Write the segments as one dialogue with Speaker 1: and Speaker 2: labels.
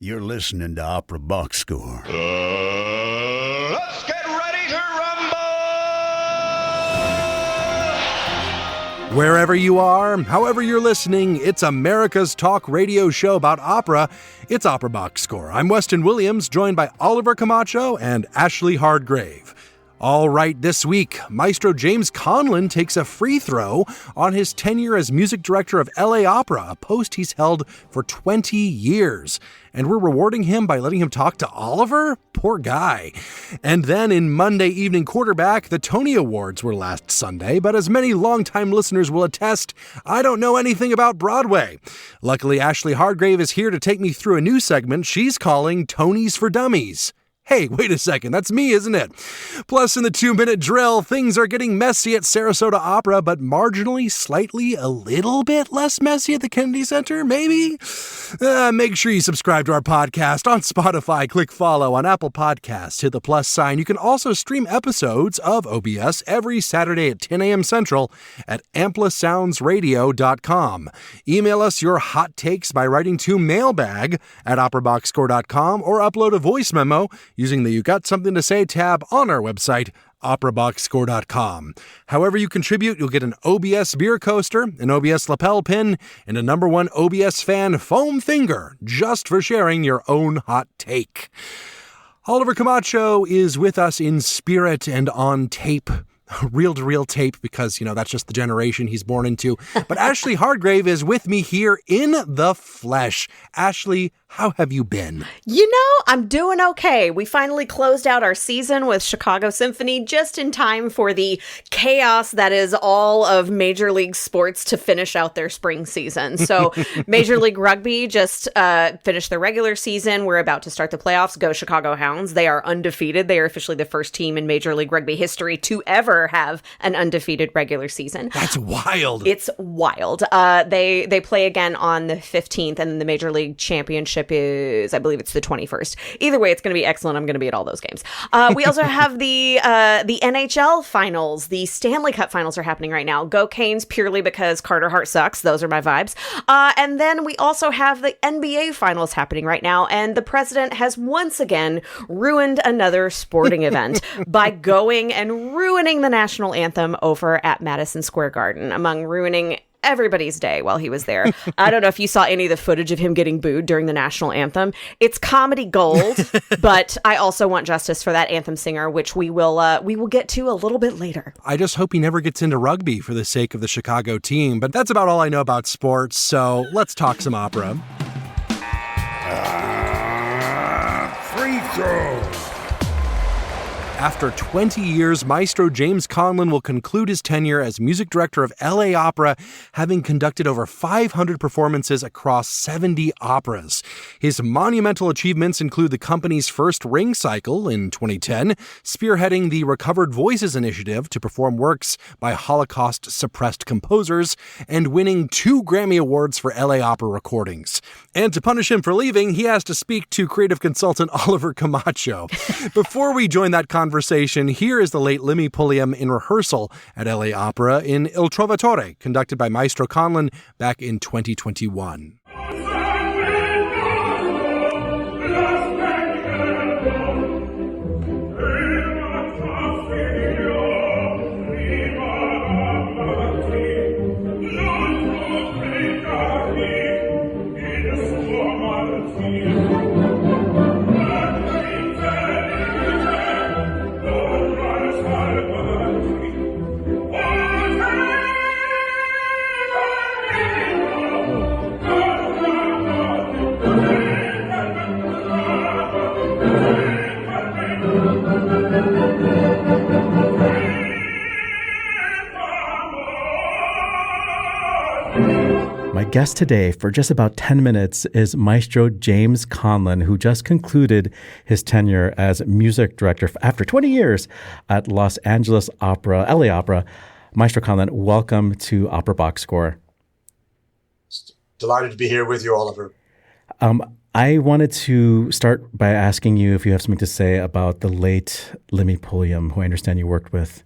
Speaker 1: You're listening to Opera Box Score.
Speaker 2: Let's get ready to rumble!
Speaker 3: Wherever you are, however you're listening, it's America's talk radio show about opera. It's Opera Box Score. I'm Weston Williams, joined by Oliver Camacho and Ashlee Hardgrave. All right, this week, Maestro James Conlon takes a free throw on his tenure as music director of LA Opera, a post he's held for 20 years. And we're rewarding him by letting him talk to Oliver? Poor guy. And then in Monday Evening Quarterback, the Tony Awards were last Sunday, but as many longtime listeners will attest, I don't know anything about Broadway. Luckily, Ashlee Hardgrave is here to take me through a new segment she's calling Tonys for Dummies. Hey, wait a second, that's me, isn't it? Plus, in the 2-minute drill, things are getting messy at Sarasota Opera, but marginally, slightly, a little bit less messy at the Kennedy Center, maybe? Make sure you subscribe to our podcast on Spotify, click follow on Apple Podcasts, hit the plus sign. You can also stream episodes of OBS every Saturday at 10 a.m. Central at amplisoundsradio.com. Email us your hot takes by writing to mailbag@operaboxscore.com or upload a voice memo using the You Got Something to Say tab on our website, operaboxscore.com. However you contribute, you'll get an OBS beer coaster, an OBS lapel pin, and a #1 OBS fan foam finger, just for sharing your own hot take. Oliver Camacho is with us in spirit and on tape. Reel-to-reel tape, because, that's just the generation he's born into. But Ashlee Hardgrave is with me here in the flesh. Ashlee, how have you been?
Speaker 4: I'm doing okay. We finally closed out our season with Chicago Symphony just in time for the chaos that is all of Major League sports to finish out their spring season. So Major League Rugby just finished their regular season. We're about to start the playoffs. Go Chicago Hounds. They are undefeated. They are officially the first team in Major League Rugby history to ever have an undefeated regular season.
Speaker 3: That's wild.
Speaker 4: It's wild. They play again on the 15th, and the Major League Championship is, I believe it's the 21st. Either way, it's going to be excellent. I'm going to be at all those games. We also have the NHL finals. The Stanley Cup finals are happening right now. Go Canes, purely because Carter Hart sucks. Those are my vibes. And then we also have the NBA finals happening right now, and the president has once again ruined another sporting event by going and ruining the national anthem over at Madison Square Garden, among ruining everybody's day while he was there. I don't know if you saw any of the footage of him getting booed during the national anthem. It's comedy gold, but I also want justice for that anthem singer, which we will get to a little bit later.
Speaker 3: I just hope he never gets into rugby for the sake of the Chicago team, but that's about all I know about sports, so let's talk some opera.
Speaker 1: Free throw.
Speaker 3: After 20 years, Maestro James Conlon will conclude his tenure as music director of LA Opera, having conducted over 500 performances across 70 operas. His monumental achievements include the company's first Ring Cycle in 2010, spearheading the Recovered Voices initiative to perform works by Holocaust-suppressed composers, and winning 2 Grammy Awards for LA Opera recordings. And to punish him for leaving, he has to speak to creative consultant Oliver Camacho. Before we join that conversation, here is the late liiiiittle in rehearsal at LA Opera in Il Trovatore, conducted by Maestro Conlon back in 2021.
Speaker 5: My guest today for just about 10 minutes is Maestro James Conlon, who just concluded his tenure as music director after 20 years at Los Angeles Opera, LA Opera. Maestro Conlon, welcome to Opera Box Score.
Speaker 6: Delighted to be here with you, Oliver.
Speaker 5: I wanted to start by asking you if you have something to say about the late liiiiittle, who I understand you worked with.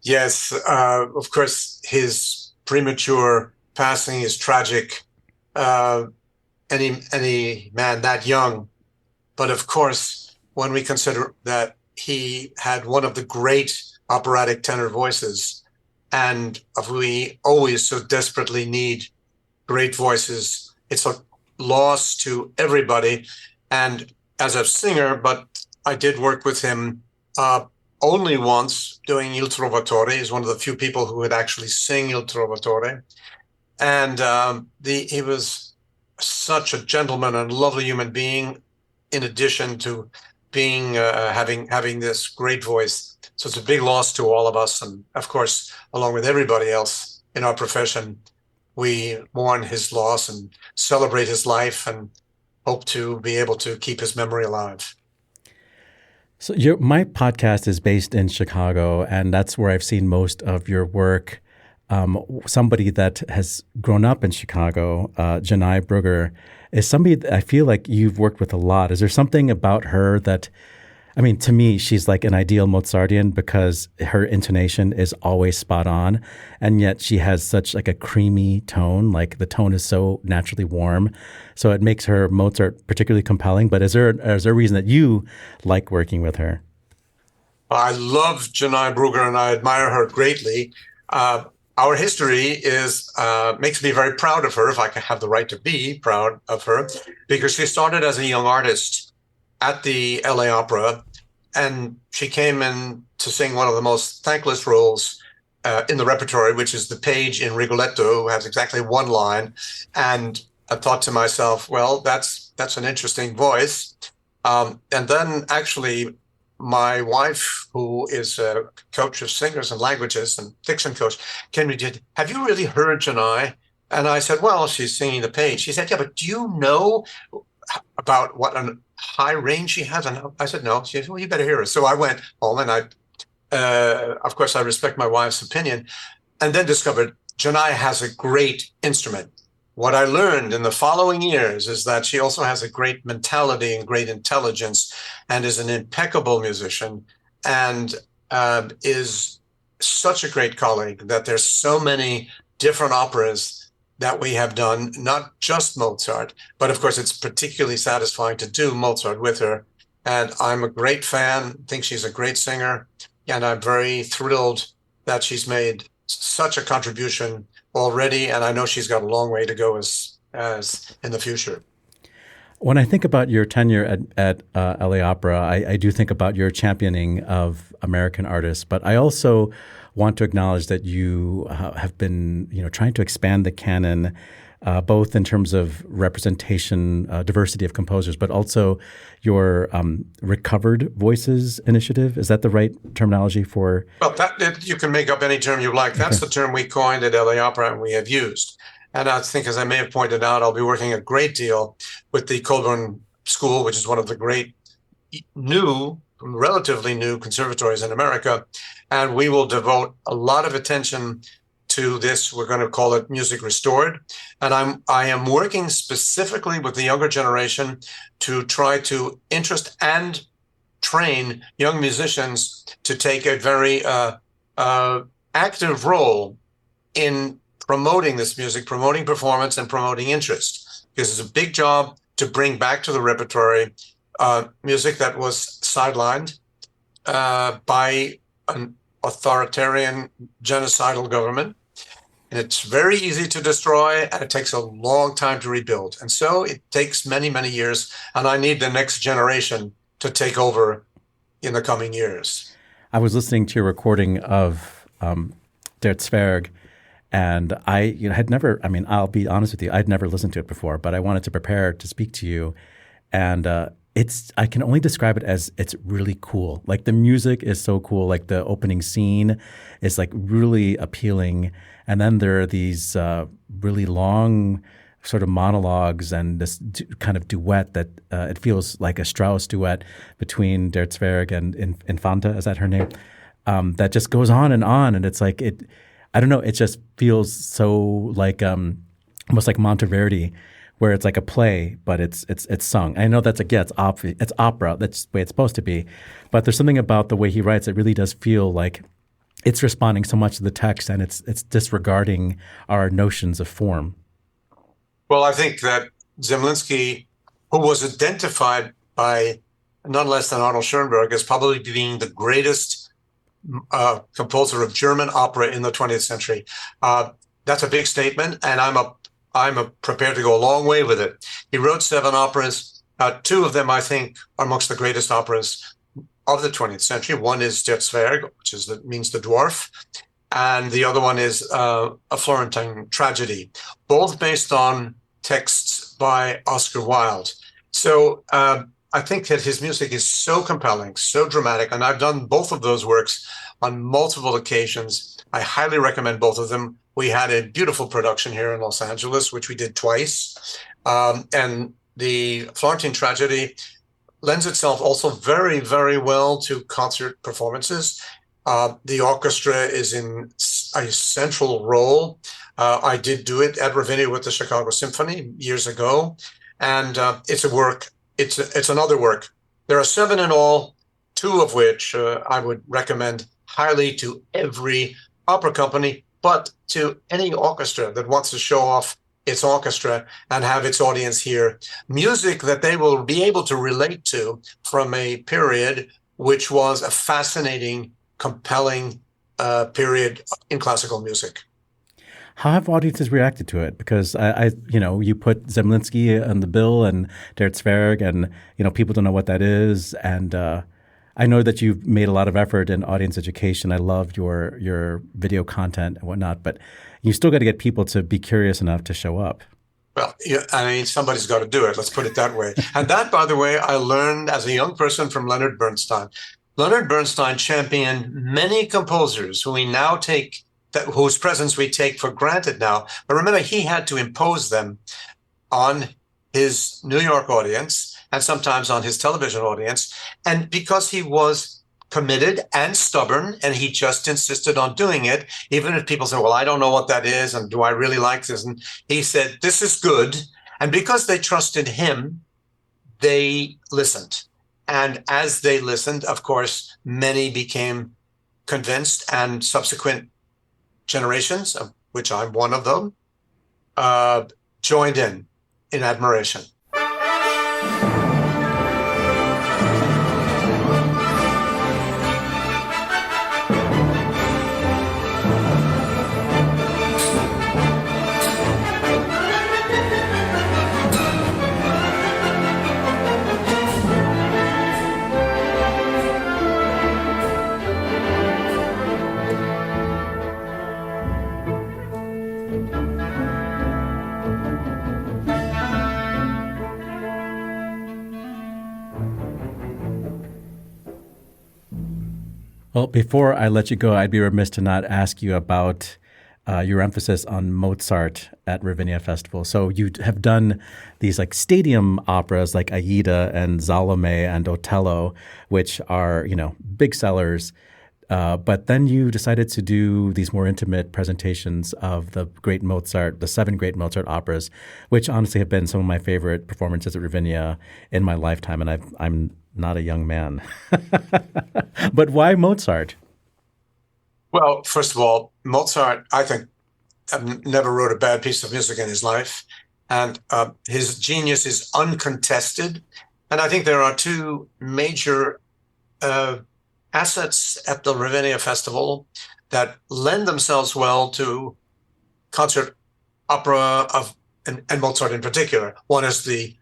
Speaker 6: Yes, of course, his premature passing is tragic. any man that young. But of course, when we consider that he had one of the great operatic tenor voices, and we always so desperately need great voices, it's a loss to everybody. And as a singer, but I did work with him only once doing Il Trovatore. He's one of the few people who would actually sing Il Trovatore. And he was such a gentleman and lovely human being, in addition to being having this great voice. So it's a big loss to all of us. And of course, along with everybody else in our profession, we mourn his loss and celebrate his life and hope to be able to keep his memory alive.
Speaker 5: So my podcast is based in Chicago, and that's where I've seen most of your work. Somebody that has grown up in Chicago, Janai Brugger, is somebody that I feel like you've worked with a lot. Is there something about her that, I mean, to me, she's like an ideal Mozartian because her intonation is always spot on, and yet she has such like a creamy tone. Like the tone is so naturally warm, so it makes her Mozart particularly compelling. But is there a reason that you like working with her?
Speaker 6: I love Janai Brugger, and I admire her greatly. Our history makes me very proud of her, if I can have the right to be proud of her, because she started as a young artist at the LA Opera, and she came in to sing one of the most thankless roles in the repertory, which is the page in Rigoletto, who has exactly one line. And I thought to myself, well, that's an interesting voice. And then actually, my wife, who is a coach of singers and languages and diction coach, came to me, have you really heard Janai? And I said, well, she's singing the page. She said, yeah, but do you know about what a high range she has? And I said, no. She said, well, you better hear her. So I went home, and of course, I respect my wife's opinion, and then discovered Janai has a great instrument. What I learned in the following years is that she also has a great mentality and great intelligence, and is an impeccable musician, and is such a great colleague that there's so many different operas that we have done, not just Mozart, but of course it's particularly satisfying to do Mozart with her. And I'm a great fan, think she's a great singer, and I'm very thrilled that she's made such a contribution already, and I know she's got a long way to go as in the future.
Speaker 5: When I think about your tenure at LA Opera, I do think about your championing of American artists, but I also want to acknowledge that you have been, trying to expand the canon, both in terms of representation, diversity of composers, but also your recovered voices initiative. Is that the right terminology for?
Speaker 6: Well, you can make up any term you like. That's the term we coined at LA Opera and we have used. And I think, as I may have pointed out, I'll be working a great deal with the Colburn School, which is one of the great relatively new conservatories in America. And we will devote a lot of attention to this. We're going to call it Music Restored. And I am working specifically with the younger generation to try to interest and train young musicians to take a very active role in promoting this music, promoting performance, and promoting interest. Because it's a big job to bring back to the repertory music that was sidelined by an authoritarian, genocidal government. And it's very easy to destroy, and it takes a long time to rebuild. And so it takes many, many years, and I need the next generation to take over in the coming years.
Speaker 5: I was listening to your recording of Der Zwerg, and I had never, I'll be honest with you, I'd never listened to it before, but I wanted to prepare to speak to you. And I can only describe it as it's really cool. Like the music is so cool. Like the opening scene is like really appealing. And then there are these really long sort of monologues and this kind of duet that it feels like a Strauss duet between Der Zwerg and Infanta, is that her name? That just goes on. And it's like, I don't know, it just feels so like almost like Monteverdi, where it's like a play, but it's sung. I know that's it's opera. That's the way it's supposed to be. But there's something about the way he writes that really does feel like it's responding so much to the text, and it's disregarding our notions of form.
Speaker 6: Well, I think that Zemlinsky, who was identified by none less than Arnold Schoenberg as probably being the greatest composer of German opera in the 20th century. That's a big statement, and I'm prepared to go a long way with it. He wrote 7 operas. 2 of them, I think, are amongst the greatest operas of the 20th century. One is Der Zwerg, which means the dwarf, and the other one is A Florentine Tragedy, both based on texts by Oscar Wilde. So I think that his music is so compelling, so dramatic, and I've done both of those works on multiple occasions. I highly recommend both of them. We had a beautiful production here in Los Angeles, which we did twice. And the Florentine Tragedy lends itself also very, very well to concert performances. The orchestra is in a central role. I did do it at Ravinia with the Chicago Symphony years ago. And it's a work, it's another work. There are 7 in all, 2 of which I would recommend highly to every opera company, but to any orchestra that wants to show off its orchestra and have its audience hear music that they will be able to relate to from a period which was a fascinating, compelling period in classical music.
Speaker 5: How have audiences reacted to it? Because you put Zemlinsky on the bill and Der Zwerg, and people don't know what that is. And I know that you've made a lot of effort in audience education. I love your video content and whatnot, but you still got to get people to be curious enough to show up.
Speaker 6: Well, somebody's got to do it. Let's put it that way. And that, by the way, I learned as a young person from Leonard Bernstein. Leonard Bernstein championed many composers who we now take, whose presence we take for granted now. But remember, he had to impose them on his New York audience and sometimes on his television audience. And because he was committed and stubborn, and he just insisted on doing it, even if people say, well, I don't know what that is, and do I really like this? And he said, this is good. And because they trusted him, they listened. And as they listened, of course, many became convinced, and subsequent generations, of which I'm one of them, joined in admiration.
Speaker 5: Well, before I let you go, I'd be remiss to not ask you about your emphasis on Mozart at Ravinia Festival. So you have done these stadium operas like Aida and Salome and Otello, which are, big sellers. But then you decided to do these more intimate presentations of the 7 great Mozart operas, which honestly have been some of my favorite performances at Ravinia in my lifetime. And I'm not a young man. But why Mozart?
Speaker 6: Well, first of all, Mozart, I think, never wrote a bad piece of music in his life. And his genius is uncontested. And I think there are 2 major assets at the Ravinia Festival that lend themselves well to concert opera and Mozart in particular. One is the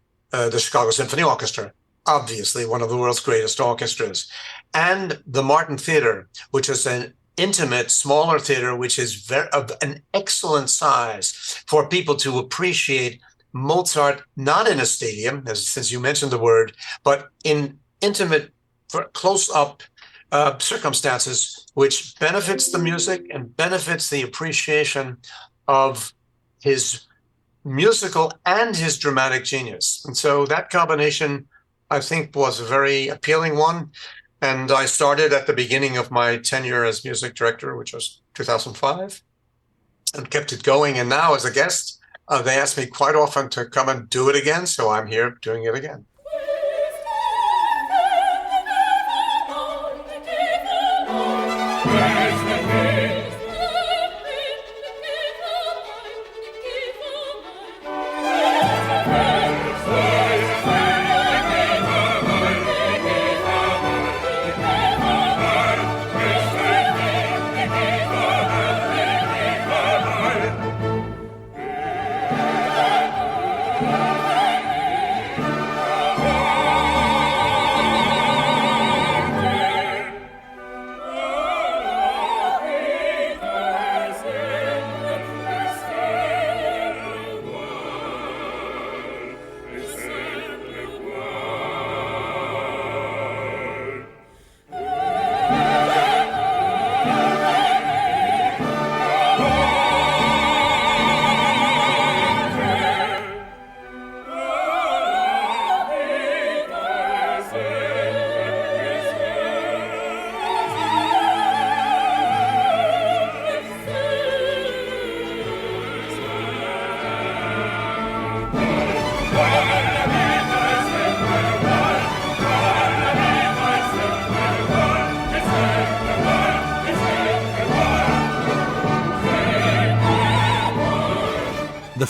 Speaker 6: Chicago Symphony Orchestra, obviously one of the world's greatest orchestras, and the Martin Theater, which is an intimate, smaller theater, which is of an excellent size for people to appreciate Mozart, not in a stadium, since you mentioned the word, but in intimate, close-up circumstances, which benefits the music and benefits the appreciation of his musical and his dramatic genius. And so that combination, I think, was a very appealing one. And I started at the beginning of my tenure as music director, which was 2005, and kept it going. And now as a guest, they ask me quite often to come and do it again. So I'm here doing it again.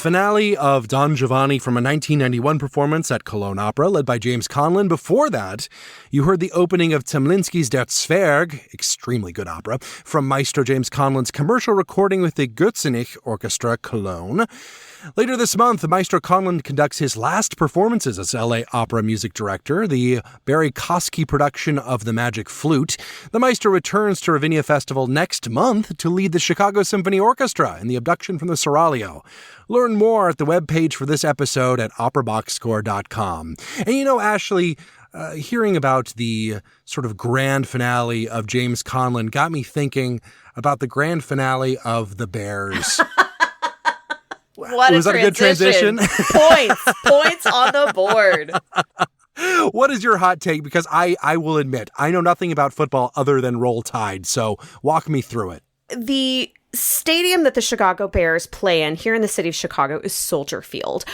Speaker 3: finale of Don Giovanni from a 1991 performance at Cologne Opera, led by James Conlon. Before that, you heard the opening of Temlinski's Der Zwerg, extremely good opera, from Maestro James Conlon's commercial recording with the Götzenich Orchestra, Cologne. Later this month, Maestro Conlon conducts his last performances as LA Opera music director, the Barry Kosky production of The Magic Flute. The maestro returns to Ravinia Festival next month to lead the Chicago Symphony Orchestra in the Abduction from the Seraglio. Learn more at the webpage for this episode at operaboxscore.com. And you know, Ashlee, hearing about the sort of grand finale of James Conlon got me thinking about the grand finale of The Bears.
Speaker 4: Was that a good transition? Points on the board.
Speaker 3: What is your hot take? Because I will admit, I know nothing about football other than Roll Tide, so walk me through it.
Speaker 4: The stadium that the Chicago Bears play in here in the city of Chicago is Soldier Field.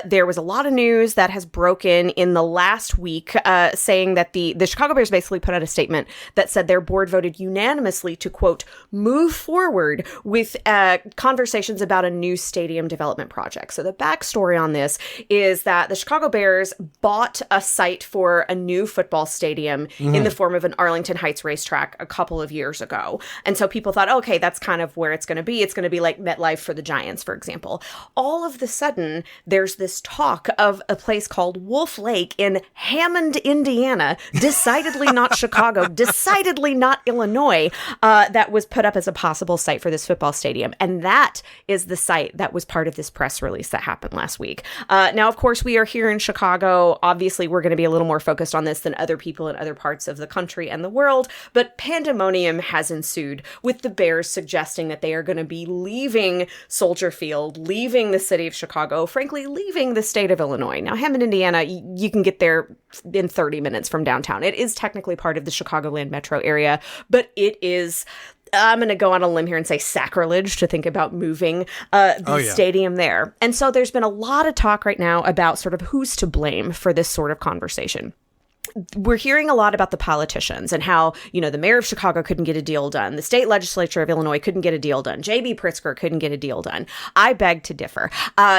Speaker 4: There was a lot of news that has broken in the last week saying that the Chicago Bears basically put out a statement that said their board voted unanimously to, quote, move forward with conversations about a new stadium development project. So the backstory on this is that the Chicago Bears bought a site for a new football stadium in the form of an Arlington Heights racetrack a couple of years ago. And so people thought, okay, that's kind of where it's going to be. It's going to be like MetLife for the Giants, for example. All of the sudden, there's this talk of a place called Wolf Lake in Hammond, Indiana, decidedly not Chicago, decidedly not Illinois, that was put up as a possible site for this football stadium. And that is the site that was part of this press release that happened last week. Now, of course, we are here in Chicago. Obviously, we're going to be a little more focused on this than other people in other parts of the country and the world, but pandemonium has ensued with the Bears suggesting that they are going to be leaving Soldier Field, leaving the city of Chicago, frankly, leaving the state of Illinois. Now, Hammond, Indiana, you can get there in 30 minutes from downtown. It is technically part of the Chicagoland metro area, but it is, I'm going to go on a limb here and say sacrilege to think about moving the stadium there. And so there's been a lot of talk right now about sort of who's to blame for this sort of conversation. We're hearing a lot about the politicians and how, you know, the mayor of Chicago couldn't get a deal done. The state legislature of Illinois couldn't get a deal done. J.B. Pritzker couldn't get a deal done. I beg to differ.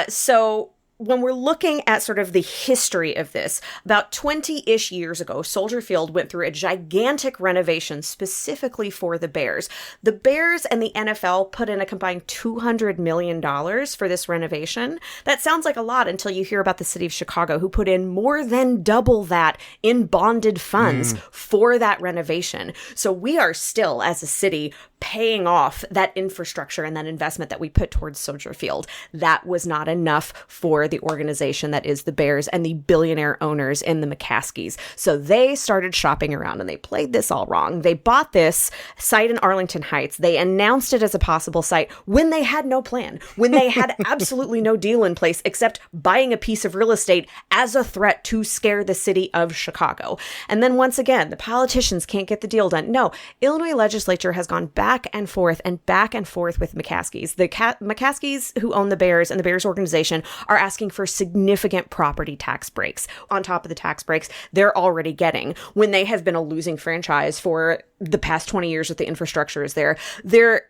Speaker 4: So when we're looking at sort of the history of this, about 20-ish years ago, Soldier Field went through a gigantic renovation specifically for the Bears. The Bears and the NFL put in a combined $200 million for this renovation. That sounds like a lot until you hear about the city of Chicago, who put in more than double that in bonded funds for that renovation. So we are still, as a city, paying off that infrastructure and that investment that we put towards Soldier Field. That was not enough for the organization that is the Bears and the billionaire owners in the McCaskies. So they started shopping around and they played this all wrong. They bought this site in Arlington Heights. They announced it as a possible site when they had no plan, when they had absolutely no deal in place except buying a piece of real estate as a threat to scare the city of Chicago. And then once again, the politicians can't get the deal done. No, Illinois legislature has gone back and forth with McCaskies. The McCaskies who own the Bears and the Bears organization are asking for significant property tax breaks. On top of the tax breaks they're already getting when they have been a losing franchise for the past 20 years with the infrastructure is there. Their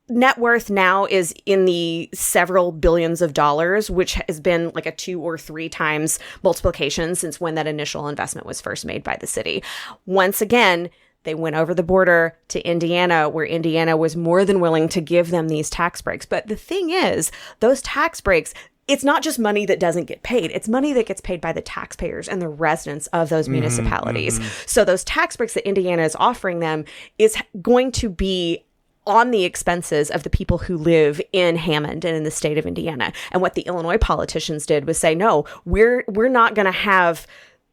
Speaker 4: net worth now is in the several billions of dollars, which has been like a 2 or 3 times multiplication since when that initial investment was first made by the city. Once again, they went over the border to Indiana, where Indiana was more than willing to give them these tax breaks. But the thing is, those tax breaks, it's not just money that doesn't get paid. It's money that gets paid by the taxpayers and the residents of those municipalities. So those tax breaks that Indiana is offering them is going to be on the expenses of the people who live in Hammond and in the state of Indiana. And what the Illinois politicians did was say, no, we're not going to have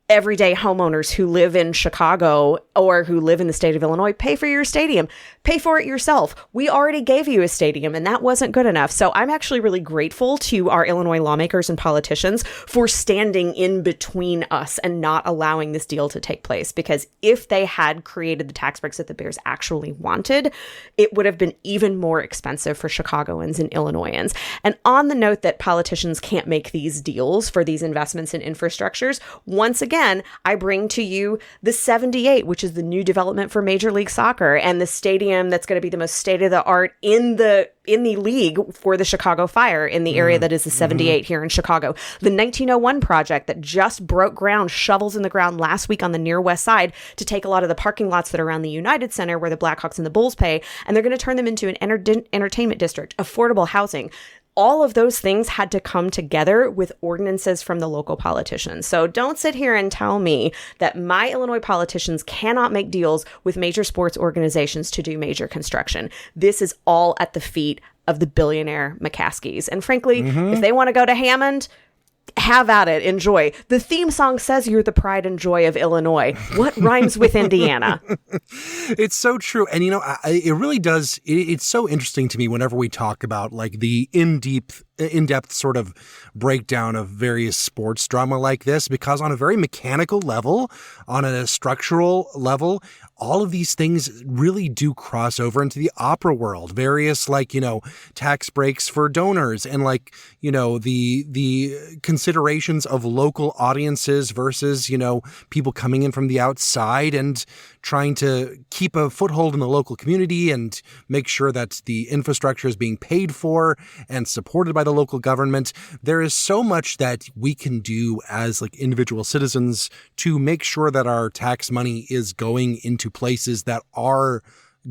Speaker 4: everyday homeowners who live in Chicago or who live in the state of Illinois pay for your stadium. Pay for it yourself. We already gave you a stadium and that wasn't good enough. So I'm actually really grateful to our Illinois lawmakers and politicians for standing in between us and not allowing this deal to take place. Because if they had created the tax breaks that the Bears actually wanted, it would have been even more expensive for Chicagoans and Illinoisans. And on the note that politicians can't make these deals for these investments in infrastructures, once again, again, I bring to you the 78, which is the new development for Major League Soccer, and the stadium that's going to be the most state-of-the-art in the league for the Chicago Fire in the area that is the 78 here in Chicago. The 1901 project that just broke ground, shovels in the ground last week on the near west side to take a lot of the parking lots that are around the United Center where the Blackhawks and the Bulls play, and they're going to turn them into an entertainment district, affordable housing. All of those things had to come together with ordinances from the local politicians. So don't sit here and tell me that my Illinois politicians cannot make deals with major sports organizations to do major construction. This is all at the feet of the billionaire McCaskies. And frankly, if they want to go to Hammond, have at it. Enjoy. The theme song says you're the pride and joy of Illinois. What rhymes with Indiana?
Speaker 3: It's so true. And, it really does. It's so interesting to me whenever we talk about like the in-depth sort of breakdown of various sports drama like this, because on a very mechanical level, on a structural level, all of these things really do cross over into the opera world. Various tax breaks for donors and the considerations of local audiences versus, people coming in from the outside and trying to keep a foothold in the local community and make sure that the infrastructure is being paid for and supported by the local government. There is so much that we can do as individual citizens to make sure that our tax money is going into places that are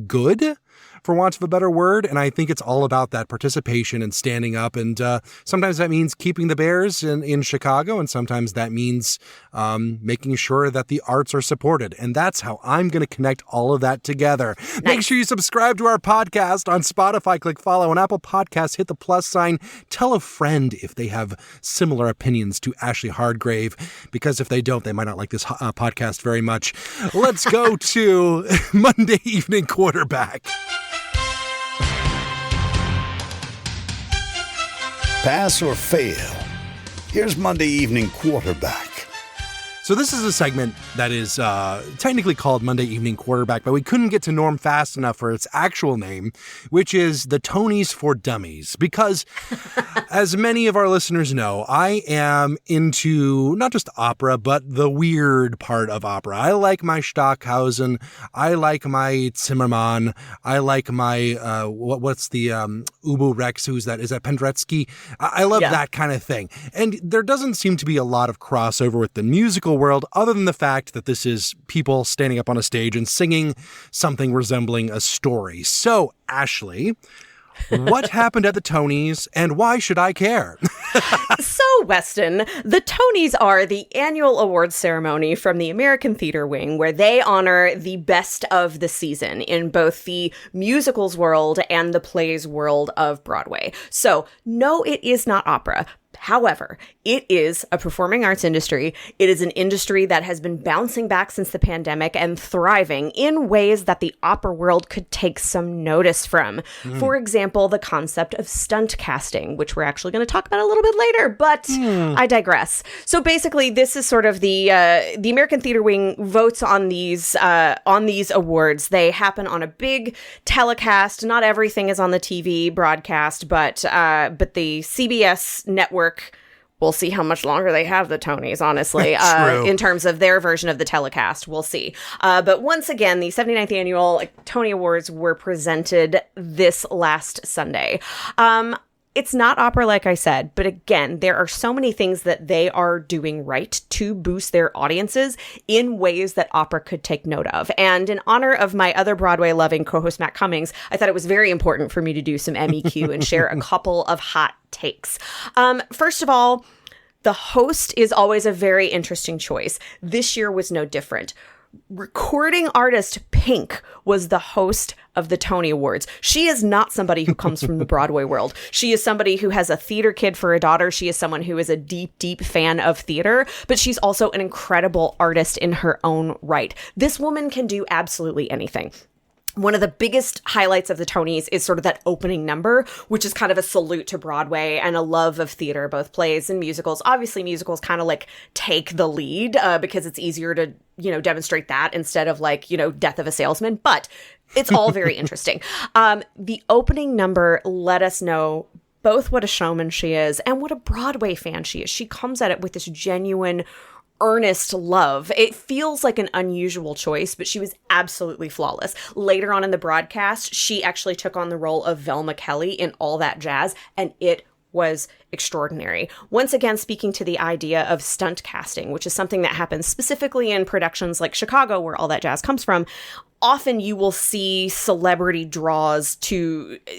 Speaker 3: good, for want of a better word. And I think it's all about that participation and standing up. And sometimes that means keeping the Bears in Chicago. And sometimes that means making sure that the arts are supported. And that's how I'm going to connect all of that together. Nice. Make sure you subscribe to our podcast on Spotify. Click follow on Apple Podcasts. Hit the plus sign. Tell a friend if they have similar opinions to Ashlee Hardgrave, because if they don't, they might not like this podcast very much. Let's go to Monday Evening Quarterback.
Speaker 1: Pass or fail? Here's Monday Evening Quarterback.
Speaker 3: So this is a segment that is technically called Monday Evening Quarterback, but we couldn't get to Norm fast enough for its actual name, which is the Tonys for Dummies. Because, as many of our listeners know, I am into not just opera, but the weird part of opera. I like my Stockhausen. I like my Zimmermann. I like my, what's the Ubu Rex? Who's that? Is that Penderecki? I love that kind of thing. And there doesn't seem to be a lot of crossover with the musical world, other than the fact that this is people standing up on a stage and singing something resembling a story. So, Ashlee, what happened at the Tonys and why should I care?
Speaker 4: So, Weston, the Tonys are the annual awards ceremony from the American Theater Wing, where they honor the best of the season in both the musicals world and the plays world of Broadway. So, no, it is not opera. However, it is a performing arts industry. It is an industry that has been bouncing back since the pandemic and thriving in ways that the opera world could take some notice from. For example, the concept of stunt casting, which we're actually going to talk about a little bit later, but I digress. So basically, this is sort of the American Theater Wing votes on these awards. They happen on a big telecast. Not everything is on the TV broadcast, but the CBS network. We'll see how much longer they have the Tonys, honestly, in terms of their version of the telecast. We'll see. But once again, the 79th annual Tony Awards were presented this last Sunday. It's not opera, like I said, but again, there are so many things that they are doing right to boost their audiences in ways that opera could take note of. And in honor of my other Broadway-loving co-host, Matt Cummings, I thought it was very important for me to do some MEQ and share a couple of hot takes. First of all, the host is always a very interesting choice. This year was no different. Recording artist Pink was the host of the Tony Awards. She is not somebody who comes from the Broadway world. She is somebody who has a theater kid for a daughter. She is someone who is a deep, deep fan of theater, but she's also an incredible artist in her own right. This woman can do absolutely anything. One of the biggest highlights of the Tonys is sort of that opening number, which is kind of a salute to Broadway and a love of theater, both plays and musicals. Obviously, musicals kind of take the lead because it's easier to, demonstrate that instead of Death of a Salesman. But it's all very interesting. The opening number let us know both what a showman she is and what a Broadway fan she is. She comes at it with this genuine earnest love. It feels like an unusual choice, but she was absolutely flawless. Later on in the broadcast, she actually took on the role of Velma Kelly in All That Jazz, and it was extraordinary. Once again, speaking to the idea of stunt casting, which is something that happens specifically in productions like Chicago, where All That Jazz comes from. Often you will see celebrity draws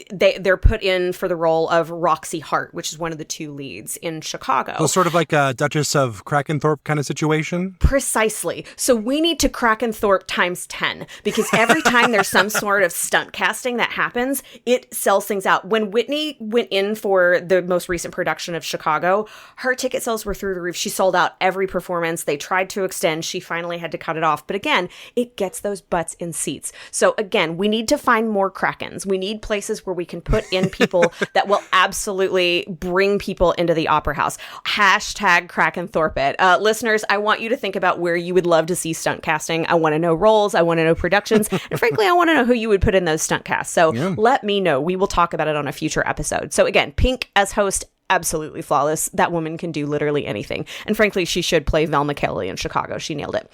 Speaker 4: they're put in for the role of Roxy Hart, which is one of the two leads in Chicago.
Speaker 3: Well, sort of like a Duchess of Krakenthorpe kind of situation?
Speaker 4: Precisely. So we need to Krakenthorpe times 10, because every time there's some sort of stunt casting that happens, it sells things out. When Whitney went in for the most recent production of Chicago, her ticket sales were through the roof. She sold out every performance. They tried to extend. She finally had to cut it off. But again, it gets those butts in seats. So again, we need to find more Krakens. We need places where we can put in people that will absolutely bring people into the opera house. Hashtag Krakenthorpe it. Listeners, I want you to think about where you would love to see stunt casting. I want to know roles. I want to know productions. And frankly, I want to know who you would put in those stunt casts. So let me know. We will talk about it on a future episode. So again, Pink as host, absolutely flawless. That woman can do literally anything. And frankly, she should play Velma Kelly in Chicago. She nailed it.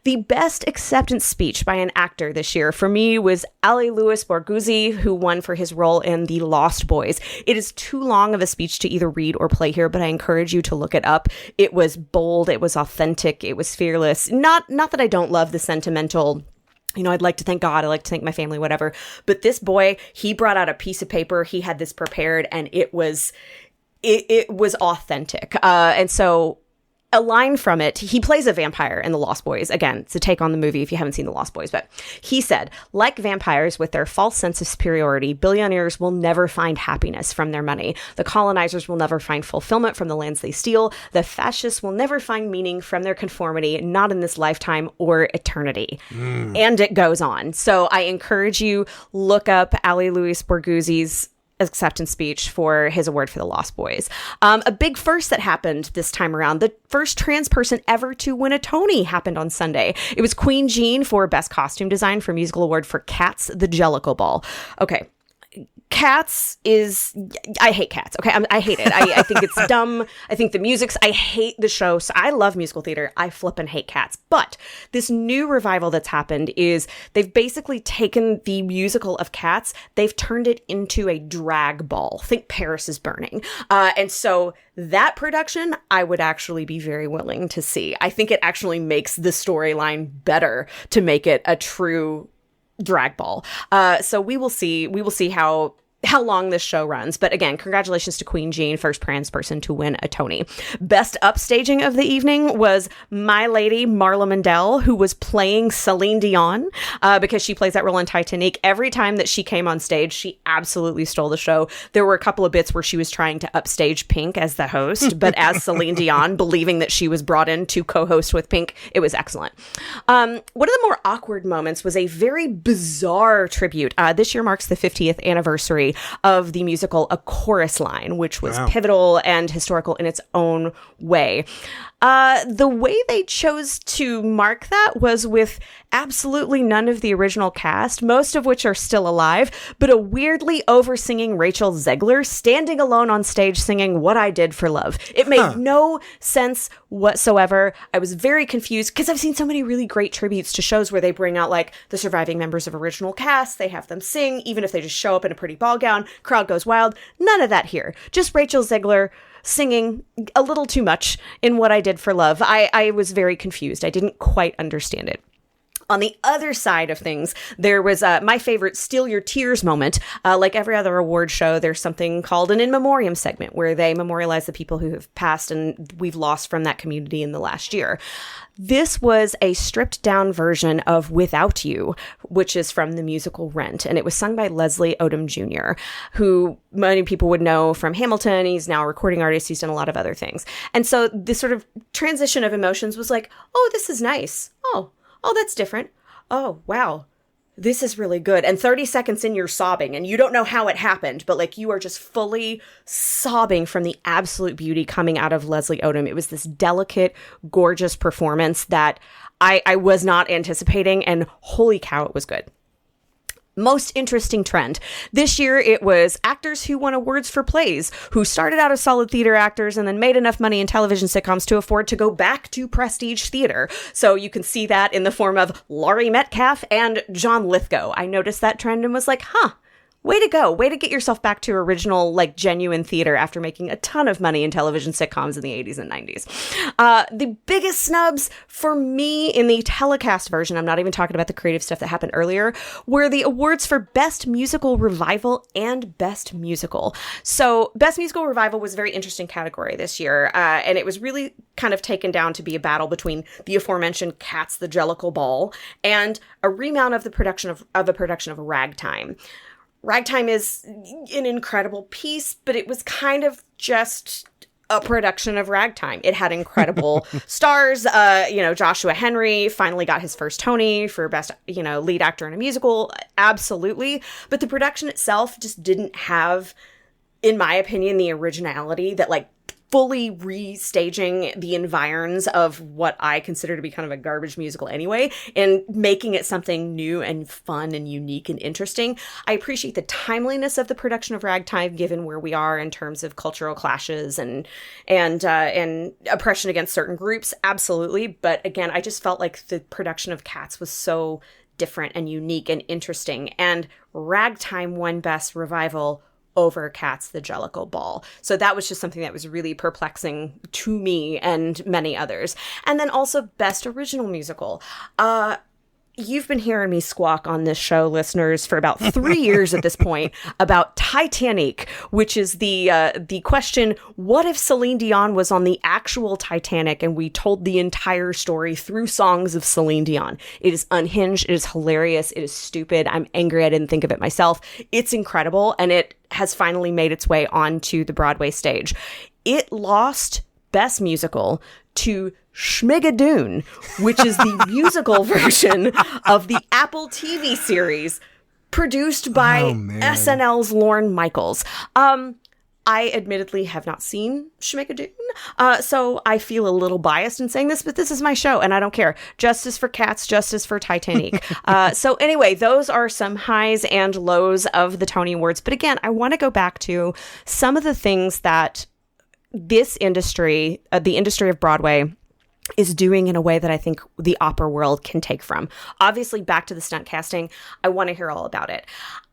Speaker 4: The best acceptance speech by an actor this year for me was Ali Louis Borguzzi, who won for his role in The Lost Boys. It is too long of a speech to either read or play here, but I encourage you to look it up. It was bold. It was authentic. It was fearless. Not that I don't love the sentimental, I'd like to thank God, I'd like to thank my family, whatever. But this boy, he brought out a piece of paper. He had this prepared, and it was authentic. And so a line from it, he plays a vampire in The Lost Boys. Again, it's a take on the movie if you haven't seen The Lost Boys. But he said, like vampires with their false sense of superiority, billionaires will never find happiness from their money. The colonizers will never find fulfillment from the lands they steal. The fascists will never find meaning from their conformity, not in this lifetime or eternity. And it goes on. So I encourage you, look up Ali Louis Borguzzi's acceptance speech for his award for The Lost Boys. A big first that happened this time around. The first trans person ever to win a Tony happened on Sunday. It was Queen Jean for Best Costume Design for Musical Award for Cats, the Jellicle Ball. Okay. Cats is, I hate Cats. Okay. I hate it. I think it's dumb. I think the I hate the show. So I love musical theater. I flip and hate Cats. But this new revival that's happened is they've basically taken the musical of Cats. They've turned it into a drag ball. Think Paris is Burning. And so that production, I would actually be very willing to see. I think it actually makes the storyline better to make it a true drag ball. So we will see how long this show runs. But again, congratulations to Queen Jean, first trans person to win a Tony. Best upstaging of the evening was my lady, Marla Mandel, who was playing Celine Dion because she plays that role in Titanic. Every time that she came on stage, she absolutely stole the show. There were a couple of bits where she was trying to upstage Pink as the host, but as Celine Dion, believing that she was brought in to co-host with Pink. It was excellent. One of the more awkward moments was a very bizarre tribute. This year marks the 50th anniversary of the musical A Chorus Line, which was pivotal and historical in its own way. The way they chose to mark that was with absolutely none of the original cast, most of which are still alive, but a weirdly over-singing Rachel Zegler standing alone on stage singing What I Did for Love. It made no sense whatsoever. I was very confused because I've seen so many really great tributes to shows where they bring out like the surviving members of original cast. They have them sing, even if they just show up in a pretty ball gown, crowd goes wild. None of that here. Just Rachel Zegler singing a little too much in What I Did for Love. I was very confused. I didn't quite understand it. On the other side of things, there was my favorite Steal Your Tears moment. Like every other award show, there's something called an in memoriam segment where they memorialize the people who have passed and we've lost from that community in the last year. This was a stripped down version of Without You, which is from the musical Rent. And it was sung by Leslie Odom Jr., who many people would know from Hamilton. He's now a recording artist. He's done a lot of other things. And so this sort of transition of emotions was like, oh, this is nice. Oh, that's different. Oh, wow. This is really good. And 30 seconds in, you're sobbing and you don't know how it happened, but like you are just fully sobbing from the absolute beauty coming out of Leslie Odom. It was this delicate, gorgeous performance that I was not anticipating, and holy cow, it was good. Most interesting trend. This year, it was actors who won awards for plays, who started out as solid theater actors and then made enough money in television sitcoms to afford to go back to prestige theater. So you can see that in the form of Laurie Metcalf and John Lithgow. I noticed that trend and was like, way to go. Way to get yourself back to original, genuine theater after making a ton of money in television sitcoms in the 80s and 90s. The biggest snubs for me in the telecast version, I'm not even talking about the creative stuff that happened earlier, were the awards for Best Musical Revival and Best Musical. So Best Musical Revival was a very interesting category this year, and it was really kind of taken down to be a battle between the aforementioned Cats, the Jellicle Ball, and a remount of the production of Ragtime. Ragtime is an incredible piece, but it was kind of just a production of Ragtime. It had incredible stars. Joshua Henry finally got his first Tony for Best, Lead Actor in a Musical. Absolutely. But the production itself just didn't have, in my opinion, the originality that fully restaging the environs of what I consider to be kind of a garbage musical anyway, and making it something new and fun and unique and interesting. I appreciate the timeliness of the production of Ragtime, given where we are in terms of cultural clashes and oppression against certain groups. Absolutely. But again, I just felt like the production of Cats was so different and unique and interesting. And Ragtime won Best Revival over Cats, the Jellicle Ball. So that was just something that was really perplexing to me and many others. And then also Best Original Musical. You've been hearing me squawk on this show, listeners, for about 3 years at this point about Titanic, which is the question, what if Celine Dion was on the actual Titanic and we told the entire story through songs of Celine Dion? It is unhinged. It is hilarious. It is stupid. I'm angry I didn't think of it myself. It's incredible, and it has finally made its way onto the Broadway stage. It lost Best Musical to Schmigadoon, which is the musical version of the Apple TV series produced by SNL's Lorne Michaels. I admittedly have not seen Schmigadoon, so I feel a little biased in saying this, but this is my show and I don't care. Justice for Cats, justice for Titanic. So anyway, those are some highs and lows of the Tony Awards. But again, I want to go back to some of the things that this industry, the industry of Broadway, is doing in a way that I think the opera world can take from. Obviously, back to the stunt casting, I want to hear all about it.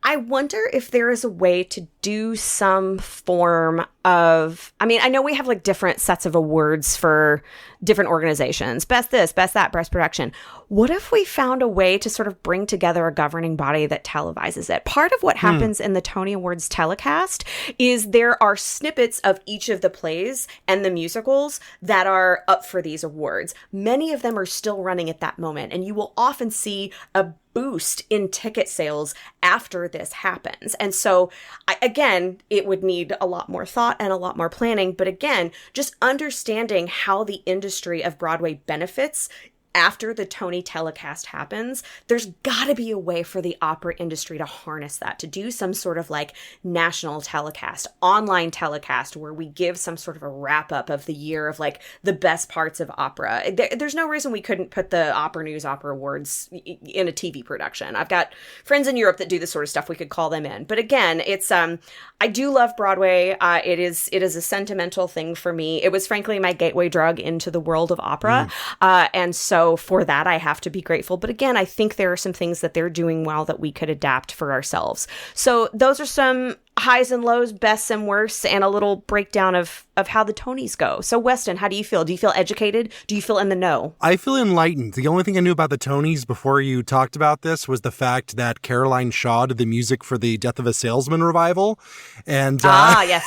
Speaker 4: I wonder if there is a way to do some form of, I know we have different sets of awards for different organizations. Best this, best that, best production. What if we found a way to sort of bring together a governing body that televises it? Part of what happens in the Tony Awards telecast is there are snippets of each of the plays and the musicals that are up for these awards. Many of them are still running at that moment, and you will often see a boost in ticket sales after this happens. And so, again, it would need a lot more thought and a lot more planning. But again, just understanding how the industry of Broadway benefits after the Tony telecast happens, there's got to be a way for the opera industry to harness that, to do some sort of national telecast, online telecast, where we give some sort of a wrap up of the year of the best parts of opera. There's no reason we couldn't put the Opera News Opera Awards in a TV production. I've got friends in Europe that do this sort of stuff. We could call them in. But again, it's I do love Broadway. It is a sentimental thing for me. It was frankly my gateway drug into the world of opera. And so for that, I have to be grateful. But again, I think there are some things that they're doing well that we could adapt for ourselves. So those are some highs and lows, bests and worsts, and a little breakdown of how the Tonys go. So Weston, how do you feel? Do you feel educated? Do you feel in the know?
Speaker 3: I feel enlightened. The only thing I knew about the Tonys before you talked about this was the fact that Caroline Shaw did the music for the Death of a Salesman revival. And
Speaker 4: yes.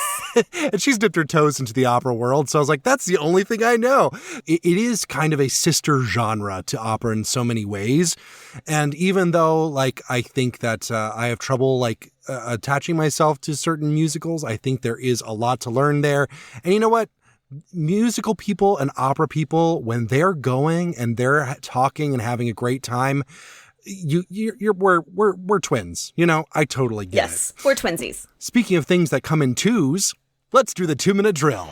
Speaker 3: And she's dipped her toes into the opera world. So I was like, that's the only thing I know. It is kind of a sister genre to opera in so many ways. And even though I think that I have trouble attaching myself to certain musicals, I think there is a lot to learn there. And you know what? Musical people and opera people, when they're going and they're talking and having a great time, we're twins. I totally get it.
Speaker 4: Yes, we're twinsies.
Speaker 3: Speaking of things that come in twos, let's do the 2-minute drill.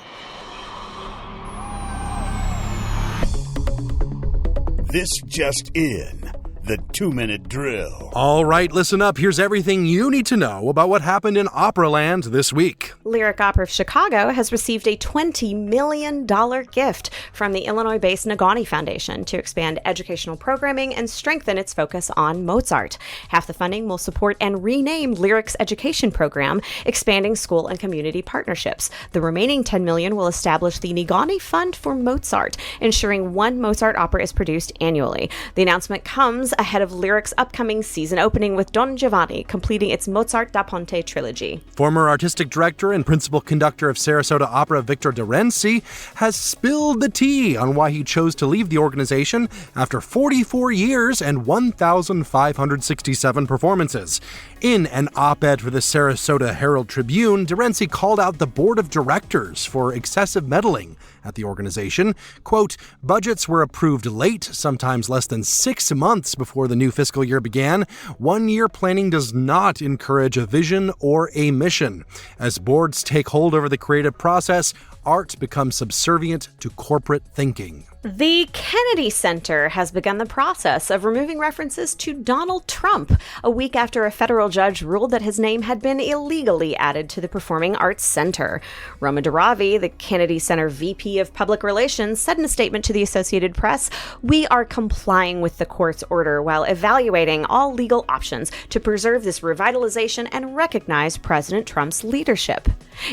Speaker 1: This just in. the 2-minute drill.
Speaker 3: All right, listen up. Here's everything you need to know about what happened in Operaland this week.
Speaker 4: Lyric Opera of Chicago has received a $20 million gift from the Illinois-based Nagani Foundation to expand educational programming and strengthen its focus on Mozart. Half the funding will support and rename Lyric's education program, expanding school and community partnerships. The remaining $10 million will establish the Nagani Fund for Mozart, ensuring one Mozart opera is produced annually. The announcement comes ahead of Lyric's upcoming season opening with Don Giovanni, completing its Mozart da Ponte trilogy.
Speaker 3: Former artistic director and principal conductor of Sarasota Opera, Victor De Renzi, has spilled the tea on why he chose to leave the organization after 44 years and 1,567 performances. In an op-ed for the Sarasota Herald Tribune, De Renzi called out the board of directors for excessive meddling at the organization. Quote, budgets were approved late, sometimes less than 6 months before the new fiscal year began. 1-year planning does not encourage a vision or a mission. As boards take hold over the creative process, art becomes subservient to corporate thinking.
Speaker 4: The Kennedy Center has begun the process of removing references to Donald Trump, a week after a federal judge ruled that his name had been illegally added to the Performing Arts Center. Roma Daravi, the Kennedy Center VP of Public Relations, said in a statement to the Associated Press, "We are complying with the court's order while evaluating all legal options to preserve this revitalization and recognize President Trump's leadership."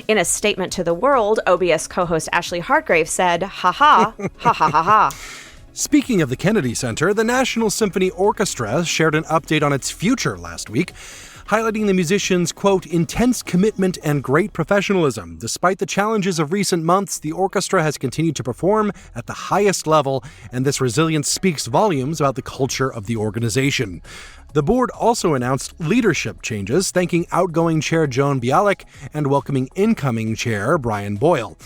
Speaker 4: In a statement to the world, OBS co-host Ashlee Hardgrave said, "Ha ha, ha ha ha ha."
Speaker 3: Speaking of the Kennedy Center, the National Symphony Orchestra shared an update on its future last week, highlighting the musicians' quote, intense commitment and great professionalism. Despite the challenges of recent months, the orchestra has continued to perform at the highest level, and this resilience speaks volumes about the culture of the organization. The board also announced leadership changes, thanking outgoing chair Joan Bialik and welcoming incoming chair Brian Boyle.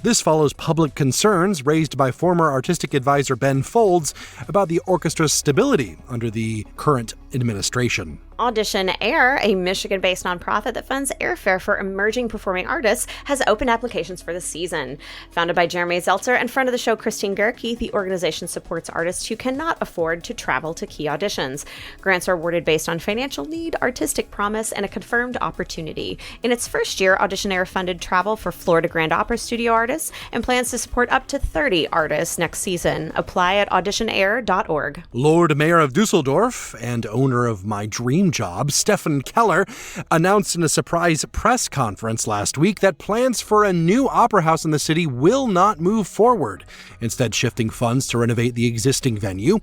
Speaker 3: This follows public concerns raised by former artistic advisor Ben Folds about the orchestra's stability under the current administration.
Speaker 4: Audition Air, a Michigan-based nonprofit that funds airfare for emerging performing artists, has opened applications for the season. Founded by Jeremy Zeltzer and friend of the show Christine Gerke, the organization supports artists who cannot afford to travel to key auditions. Grants are awarded based on financial need, artistic promise, and a confirmed opportunity. In its first year, Audition Air funded travel for Florida Grand Opera studio artists and plans to support up to 30 artists next season. Apply at auditionair.org.
Speaker 3: Lord Mayor of Dusseldorf and owner of my dream job, Stefan Keller, announced in a surprise press conference last week that plans for a new opera house in the city will not move forward, instead shifting funds to renovate the existing venue.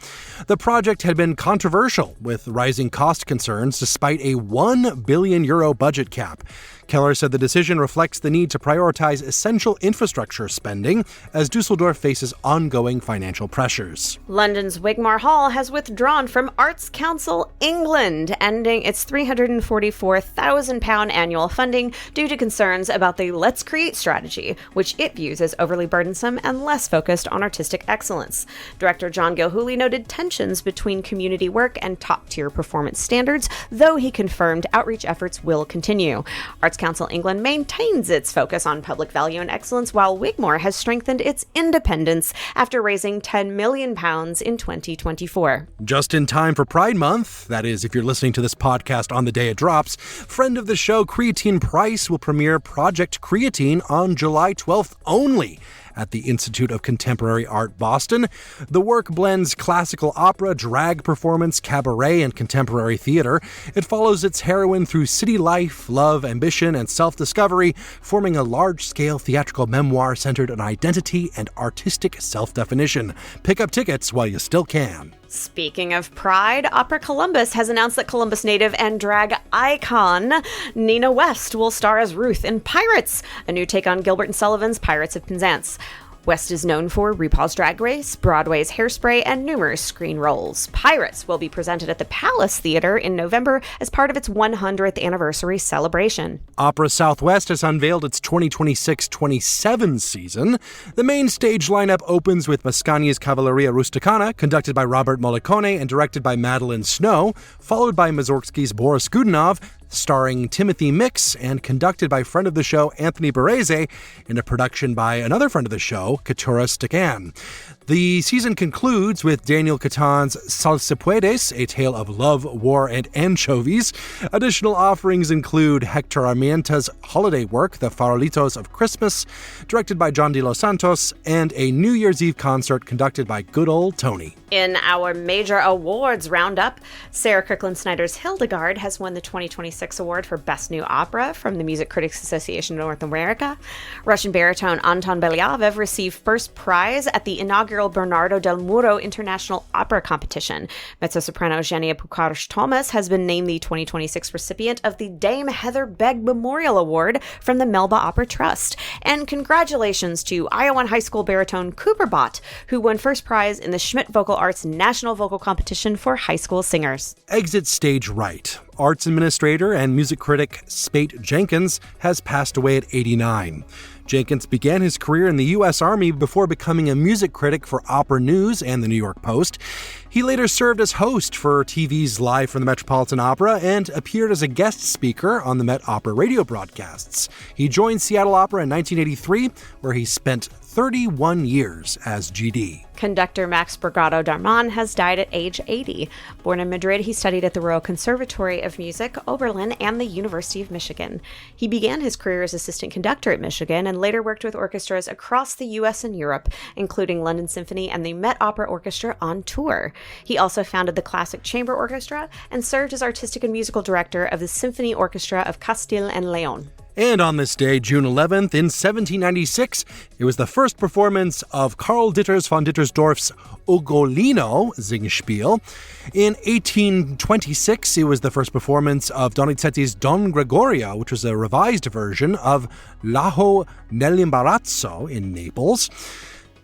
Speaker 3: The project had been controversial, with rising cost concerns despite a €1 billion budget cap. Keller said the decision reflects the need to prioritize essential infrastructure spending as Dusseldorf faces ongoing financial pressures.
Speaker 4: London's Wigmore Hall has withdrawn from Arts Council England, ending its £344,000 annual funding due to concerns about the Let's Create strategy, which it views as overly burdensome and less focused on artistic excellence. Director John Gilhooly noted tensions between community work and top-tier performance standards, though he confirmed outreach efforts will continue. Arts Council England maintains its focus on public value and excellence, while Wigmore has strengthened its independence after raising £10 million in 2024.
Speaker 3: Just in time for Pride Month, that is, if you're listening to this podcast on the day it drops, friend of the show Creatine Price will premiere Project Creatine on July 12th only at the Institute of Contemporary Art, Boston. The work blends classical opera, drag performance, cabaret, and contemporary theater. It follows its heroine through city life, love, ambition, and self-discovery, forming a large-scale theatrical memoir centered on identity and artistic self-definition. Pick up tickets while you still can.
Speaker 4: Speaking of Pride, Opera Columbus has announced that Columbus native and drag icon Nina West will star as Ruth in Pirates, a new take on Gilbert and Sullivan's Pirates of Penzance. West is known for RuPaul's Drag Race, Broadway's Hairspray, and numerous screen roles. Pirates will be presented at the Palace Theater in November as part of its 100th anniversary celebration.
Speaker 3: Opera Southwest has unveiled its 2026-27 season. The main stage lineup opens with Mascagni's Cavalleria Rusticana, conducted by Robert Mollicone and directed by Madeline Snow, followed by Mussorgsky's Boris Godunov, starring Timothy Mix and conducted by friend of the show Anthony Barrese, in a production by another friend of the show, Keturah Stikhan. The season concludes with Daniel Catan's Sal se puedes, a tale of love, war, and anchovies. Additional offerings include Hector Armienta's holiday work, The Farolitos of Christmas, directed by John de los Santos, and a New Year's Eve concert conducted by good old Tony.
Speaker 4: In our major awards roundup, Sarah Kirkland Snyder's Hildegard has won the 2026 award for Best New Opera from the Music Critics Association of North America. Russian baritone Anton Belyaev received first prize at the inaugural Bernardo del Muro International Opera Competition. Mezzo-soprano Zhenya Pukarsh-Thomas has been named the 2026 recipient of the Dame Heather Begg Memorial Award from the Melba Opera Trust. And congratulations to Iowa High School baritone Cooper Bott, who won first prize in the Schmidt Vocal Arts National Vocal Competition for high school singers.
Speaker 3: Exit stage right. Arts administrator and music critic Spate Jenkins has passed away at 89. Jenkins began his career in the U.S. Army before becoming a music critic for Opera News and the New York Post. He later served as host for TV's Live from the Metropolitan Opera and appeared as a guest speaker on the Met Opera radio broadcasts. He joined Seattle Opera in 1983, where he spent 31 years as GD.
Speaker 4: Conductor Max Brigado Darman has died at age 80. Born in Madrid, he studied at the Royal Conservatory of Music, Oberlin, and the University of Michigan. He began his career as assistant conductor at Michigan and later worked with orchestras across the U.S. and Europe, including London Symphony and the Met Opera Orchestra on tour. He also founded the Classic Chamber Orchestra and served as artistic and musical director of the Symphony Orchestra of Castile and Leon.
Speaker 3: And on this day, June 11th, in 1796, it was the first performance of Karl Ditters von Dittersdorf's Ugolino Singspiel. In 1826, it was the first performance of Donizetti's Don Gregorio, which was a revised version of L'ajo nell'imbarazzo in Naples.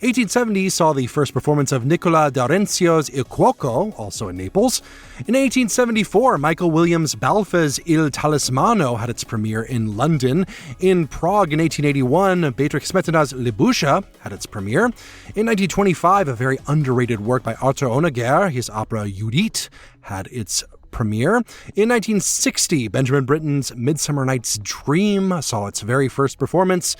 Speaker 3: 1870 saw the first performance of Nicola D'Aurencio's Il Cuoco, also in Naples. In 1874, Michael Williams' Balfa's Il Talismano had its premiere in London. In Prague in 1881, Beatrix Smetana's Libuscha had its premiere. In 1925, a very underrated work by Arthur Honegger, his opera Judith, had its premiere. In 1960, Benjamin Britten's Midsummer Night's Dream saw its very first performance.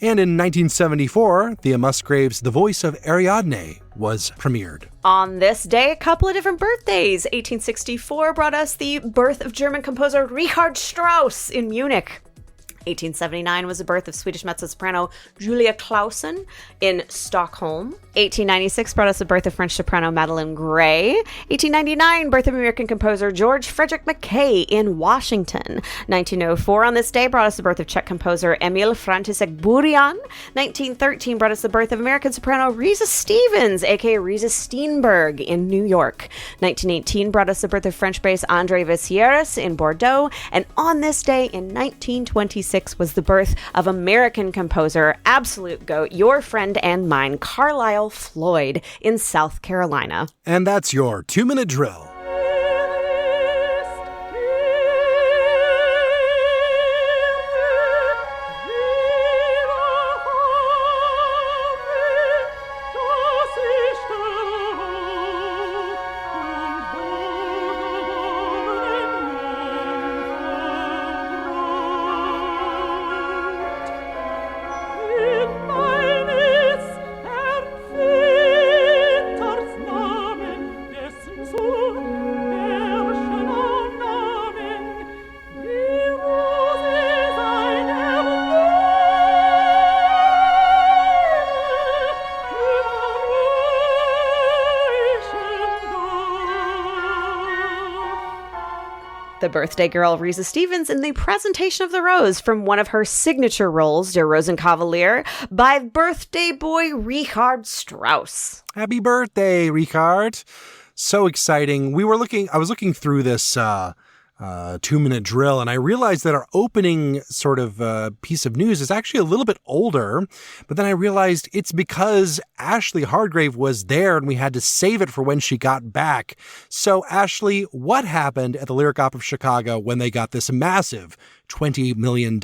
Speaker 3: And in 1974, Thea Musgrave's The Voice of Ariadne was premiered.
Speaker 4: On this day, a couple of different birthdays. 1864 brought us the birth of German composer Richard Strauss in Munich. 1879 was the birth of Swedish mezzo-soprano Julia Clausen in Stockholm. 1896 brought us the birth of French soprano Madeleine Gray. 1899, birth of American composer George Frederick Mackay in Washington. 1904 on this day brought us the birth of Czech composer Emil František Burian. 1913 brought us the birth of American soprano Risa Stevens, aka Risa Steenberg, in New York. 1918 brought us the birth of French-based André Vissieres in Bordeaux. And on this day in 1926 was the birth of American composer, absolute GOAT, your friend and mine, Carlisle Floyd in South Carolina.
Speaker 3: And that's your 2-minute drill.
Speaker 4: The birthday girl Risa Stevens in the Presentation of the Rose from one of her signature roles, Der Rosenkavalier, by birthday boy Richard Strauss.
Speaker 3: Happy birthday, Richard. So exciting. I was looking through this 2-minute drill, and I realized that our opening sort of piece of news is actually a little bit older, but then I realized it's because Ashlee Hardgrave was there and we had to save it for when she got back. So Ashlee, what happened at the Lyric Opera of Chicago when they got this massive $20 million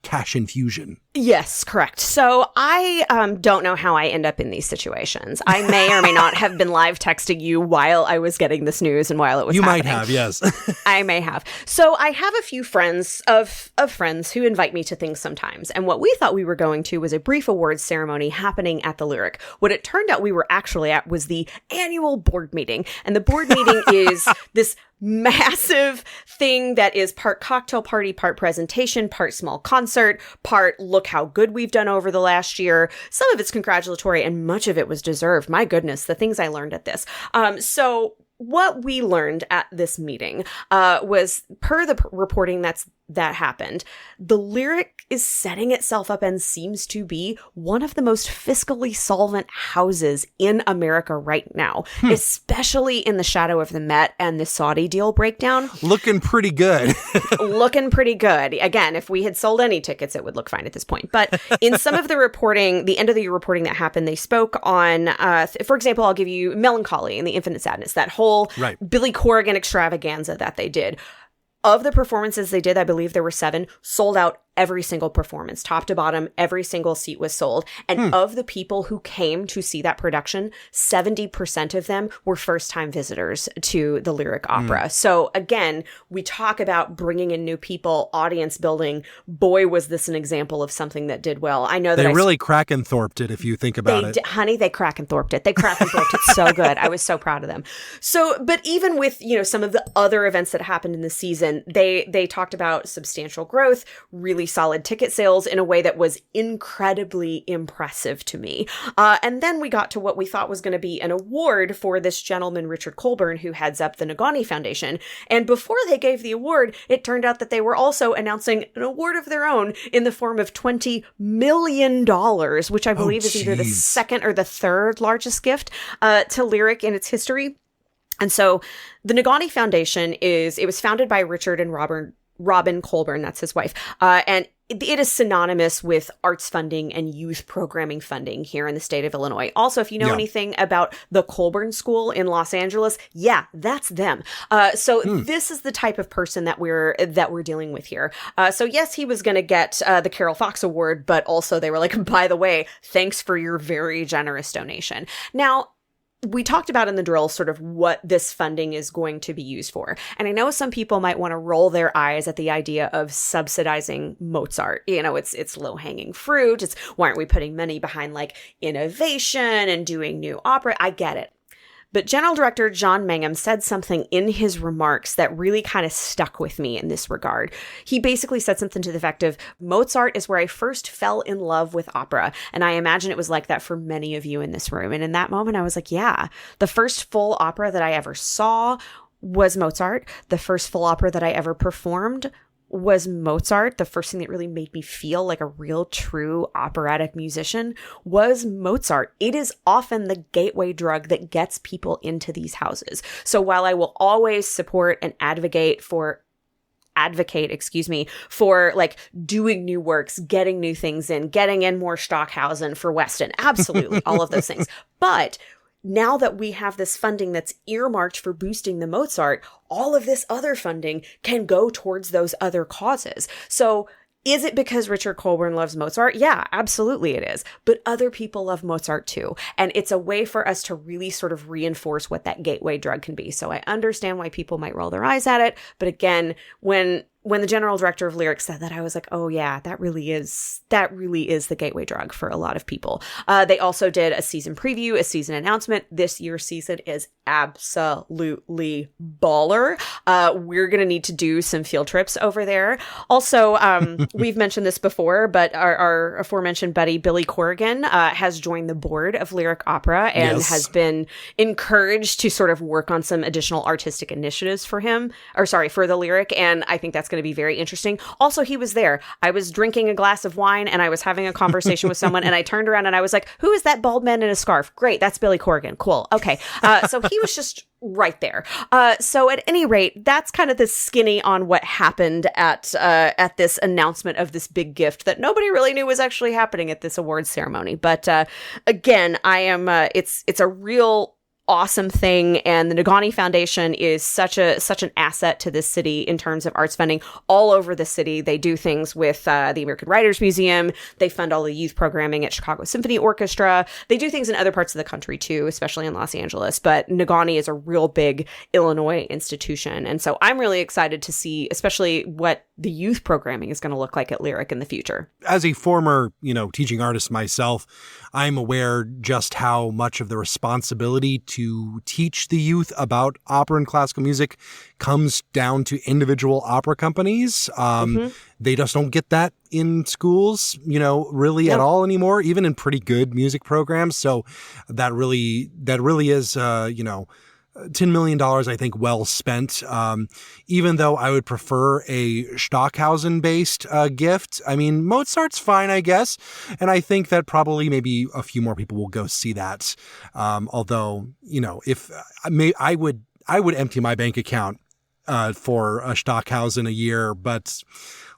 Speaker 3: cash infusion.
Speaker 4: Yes, correct. So I don't know how I end up in these situations. I may or may not have been live texting you while I was getting this news and while it was happening.
Speaker 3: You might have, yes.
Speaker 4: I may have. So I have a few friends of friends who invite me to things sometimes. And what we thought we were going to was a brief awards ceremony happening at the Lyric. What it turned out we were actually at was the annual board meeting. And the board meeting is this massive thing that is part cocktail party, part presentation, part small concert, part look how good we've done over the last year. Some of it's congratulatory and much of it was deserved. My goodness, the things I learned at this. So what we learned at this meeting was, per the reporting that happened, the Lyric is setting itself up and seems to be one of the most fiscally solvent houses in America right now, especially in the shadow of the Met and the Saudi deal breakdown.
Speaker 3: Looking pretty good.
Speaker 4: Looking pretty good. Again, if we had sold any tickets, it would look fine at this point. But in some of the reporting, the end of the year reporting that happened, they spoke on, for example, I'll give you Melancholy and the Infinite Sadness, that whole Billy Corgan extravaganza that they did. Of the performances they did, I believe there were 7, sold out every single performance, top to bottom, every single seat was sold. And of the people who came to see that production, 70% of them were first-time visitors to the Lyric Opera. So again, we talk about bringing in new people, audience building. Boy, was this an example of something that did well. I know that
Speaker 3: they really Krakenthorped it, if you think about it.
Speaker 4: Honey, they Krakenthorped it. They Krakenthorped it so good. I was so proud of them. So, but even with, some of the other events that happened in the season, they talked about substantial growth, really solid ticket sales in a way that was incredibly impressive to me. And then we got to what we thought was going to be an award for this gentleman, Richard Colburn, who heads up the Nagani Foundation. And before they gave the award, it turned out that they were also announcing an award of their own in the form of $20 million, which I believe is either the second or the third largest gift to Lyric in its history. And so the Nagani Foundation it was founded by Richard and Robin Colburn, that's his wife, and it is synonymous with arts funding and youth programming funding here in the state of Illinois. Also, if you know anything about the Colburn School in Los Angeles, that's them. So this is the type of person that we're dealing with here. So yes, he was going to get the Carol Fox Award, but also they were like, by the way, thanks for your very generous donation. Now, we talked about in the drill sort of what this funding is going to be used for. And I know some people might want to roll their eyes at the idea of subsidizing Mozart. It's low-hanging fruit. It's why aren't we putting money behind like innovation and doing new opera? I get it. But General Director John Mangum said something in his remarks that really kind of stuck with me in this regard. He basically said something to the effect of, Mozart is where I first fell in love with opera. And I imagine it was like that for many of you in this room. And in that moment, I was like, yeah, the first full opera that I ever saw was Mozart. The first full opera that I ever performed was Mozart. The first thing that really made me feel like a real true operatic musician was Mozart. It is often the gateway drug that gets people into these houses. So while I will always support and advocate for like doing new works, getting new things in, getting in more Stockhausen for Weston, absolutely, all of those things. But now that we have this funding that's earmarked for boosting the Mozart, all of this other funding can go towards those other causes. So is it because Richard Colburn loves Mozart? Yeah, absolutely it is. But other people love Mozart too. And it's a way for us to really sort of reinforce what that gateway drug can be. So I understand why people might roll their eyes at it. But again, when the general director of Lyric said that, I was like, oh yeah, that really is the gateway drug for a lot of people. They also did a season preview, a season announcement. This year's season is absolutely baller. We're going to need to do some field trips over there. Also, we've mentioned this before, but our aforementioned buddy, Billy Corgan, has joined the board of Lyric Opera and has been encouraged to sort of work on some additional artistic initiatives for the Lyric. And I think that's going to be very interesting. Also, he was there. I was drinking a glass of wine and I was having a conversation with someone and I turned around and I was like, who is that bald man in a scarf? Great. That's Billy Corgan. Cool. Okay. So he was just right there. So at any rate, that's kind of the skinny on what happened at this announcement of this big gift that nobody really knew was actually happening at this awards ceremony. But again, I am, it's a real awesome thing, and the Nagani Foundation is such an asset to this city in terms of arts funding all over the city. They do things with the American Writers Museum. They fund all the youth programming at Chicago Symphony Orchestra. They do things in other parts of the country too, especially in Los Angeles. But Nagani is a real big Illinois institution, and so I'm really excited to see, especially what the youth programming is going to look like at Lyric in the future.
Speaker 3: As a former, teaching artist myself, I'm aware just how much of the responsibility to teach the youth about opera and classical music comes down to individual opera companies. They just don't get that in schools, really at all anymore, even in pretty good music programs. So that really is, $10 million, I think, well spent. Even though I would prefer a Stockhausen-based gift. I mean, Mozart's fine, I guess. And I think that probably maybe a few more people will go see that. Although, if I would empty my bank account for a Stockhausen a year, but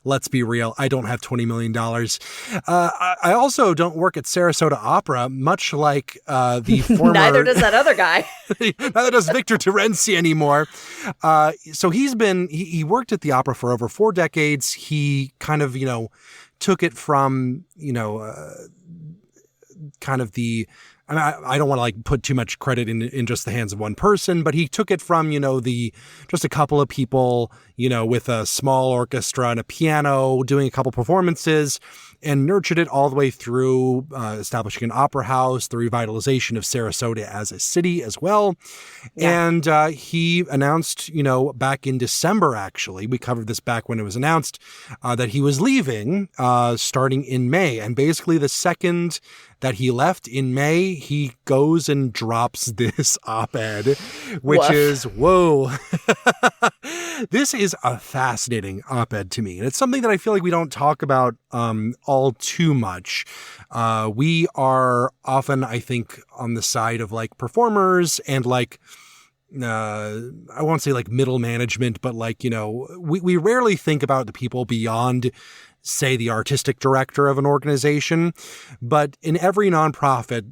Speaker 3: let's be real, I don't have $20 million. I also don't work at Sarasota Opera, much like the former...
Speaker 4: Neither does that other guy.
Speaker 3: Neither does Victor Terenzi anymore. So he worked at the opera for over 4 decades. He kind of, took it from, kind of the... I don't want to put too much credit in just the hands of one person, but he took it from, just a couple of people, with a small orchestra and a piano doing a couple performances, and nurtured it all the way through establishing an opera house, the revitalization of Sarasota as a city as well. Yeah. And he announced, back in December, actually, we covered this back when it was announced, that he was leaving starting in May. And basically the second that he left in May, he goes and drops this op-ed, which is, whoa. This is a fascinating op-ed to me. And it's something that I feel like we don't talk about all too much. We are often, I think, on the side of performers and I won't say middle management, but we rarely think about the people beyond, say, the artistic director of an organization. But in every nonprofit,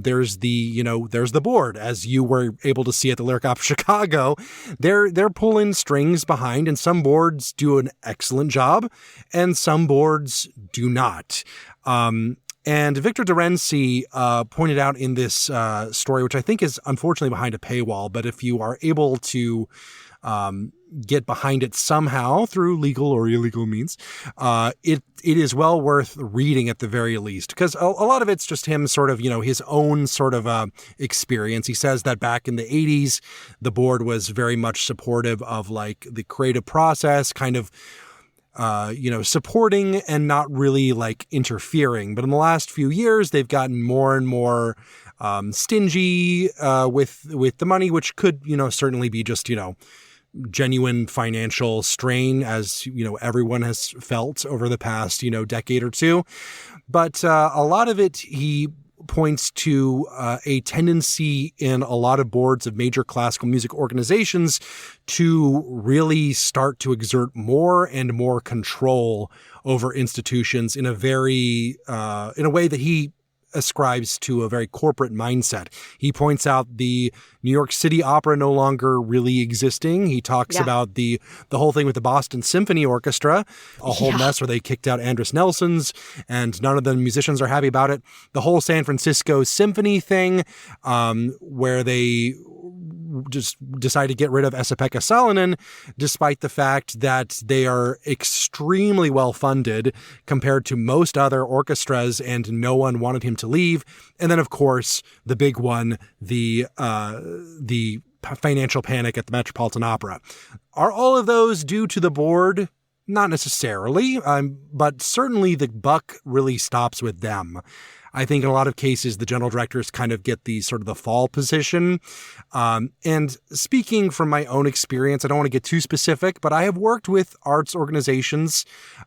Speaker 3: there's the board, as you were able to see at the Lyric Opera Chicago. They're pulling strings behind, and some boards do an excellent job and some boards do not. And Victor Terenzi pointed out in this story, which I think is unfortunately behind a paywall, but if you are able to get behind it somehow through legal or illegal means, it is well worth reading at the very least, because a lot of it's just him sort of, his own sort of experience. He says that back in the 80s, the board was very much supportive of the creative process, kind of supporting and not really interfering. But in the last few years, they've gotten more and more stingy with the money, which could, certainly be just, genuine financial strain, as, everyone has felt over the past, decade or two. But a lot of it, he points to a tendency in a lot of boards of major classical music organizations to really start to exert more and more control over institutions in a very, in a way that he ascribes to a very corporate mindset. He points out the New York City Opera no longer really existing. He talks about the whole thing with the Boston Symphony Orchestra, a whole mess where they kicked out Andres Nelsons and none of the musicians are happy about it. The whole San Francisco Symphony thing, where they just decided to get rid of Esa-Pekka Salonen, despite the fact that they are extremely well funded compared to most other orchestras, and no one wanted him to leave. And then, of course, the big one, the financial panic at the Metropolitan Opera. Are all of those due to the board? Not necessarily, but certainly the buck really stops with them. I think in a lot of cases, the general directors kind of get the sort of the fall position. And speaking from my own experience, I don't want to get too specific, but I have worked with arts organizations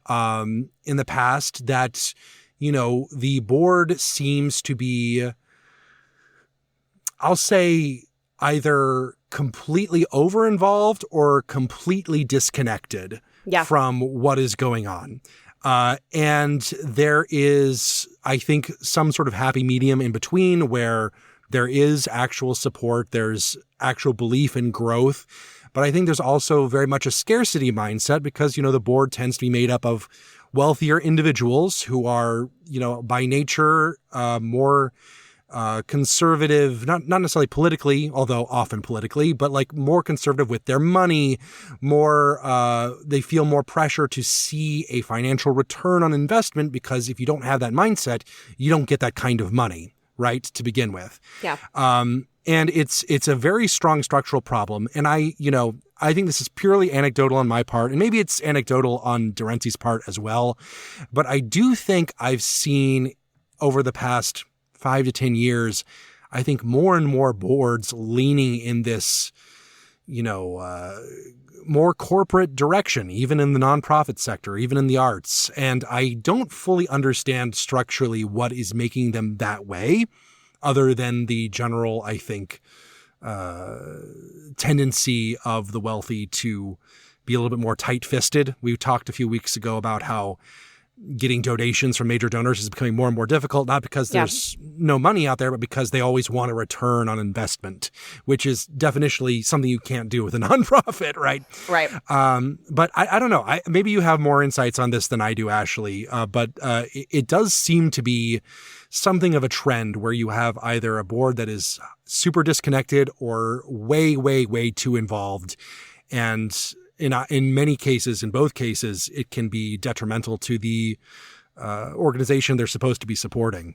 Speaker 3: in the past that, the board seems to be, I'll say, either completely over-involved or completely disconnected from what is going on. And there is, I think, some sort of happy medium in between where There is actual support. There's actual belief in growth. But I think there's also very much a scarcity mindset because, the board tends to be made up of wealthier individuals who are, by nature, more conservative, not necessarily politically, although often politically, but like more conservative with their money, they feel more pressure to see a financial return on investment because if you don't have that mindset, you don't get that kind of money, right, to begin with.
Speaker 4: Yeah.
Speaker 3: And it's a very strong structural problem. And I think this is purely anecdotal on my part, and maybe it's anecdotal on Durensi's part as well. But I do think I've seen over the past 5 to 10 years, I think more and more boards leaning in this, more corporate direction, even in the nonprofit sector, even in the arts. And I don't fully understand structurally what is making them that way, other than the general, I think, tendency of the wealthy to be a little bit more tight-fisted. We talked a few weeks ago about how getting donations from major donors is becoming more and more difficult, not because there's no money out there, but because they always want a return on investment, which is definitionally something you can't do with a nonprofit, right?
Speaker 4: Right.
Speaker 3: But I don't know. Maybe you have more insights on this than I do, Ashlee, but it does seem to be something of a trend where you have either a board that is super disconnected or way, way, way too involved. And in many cases, in both cases, it can be detrimental to the organization they're supposed to be supporting.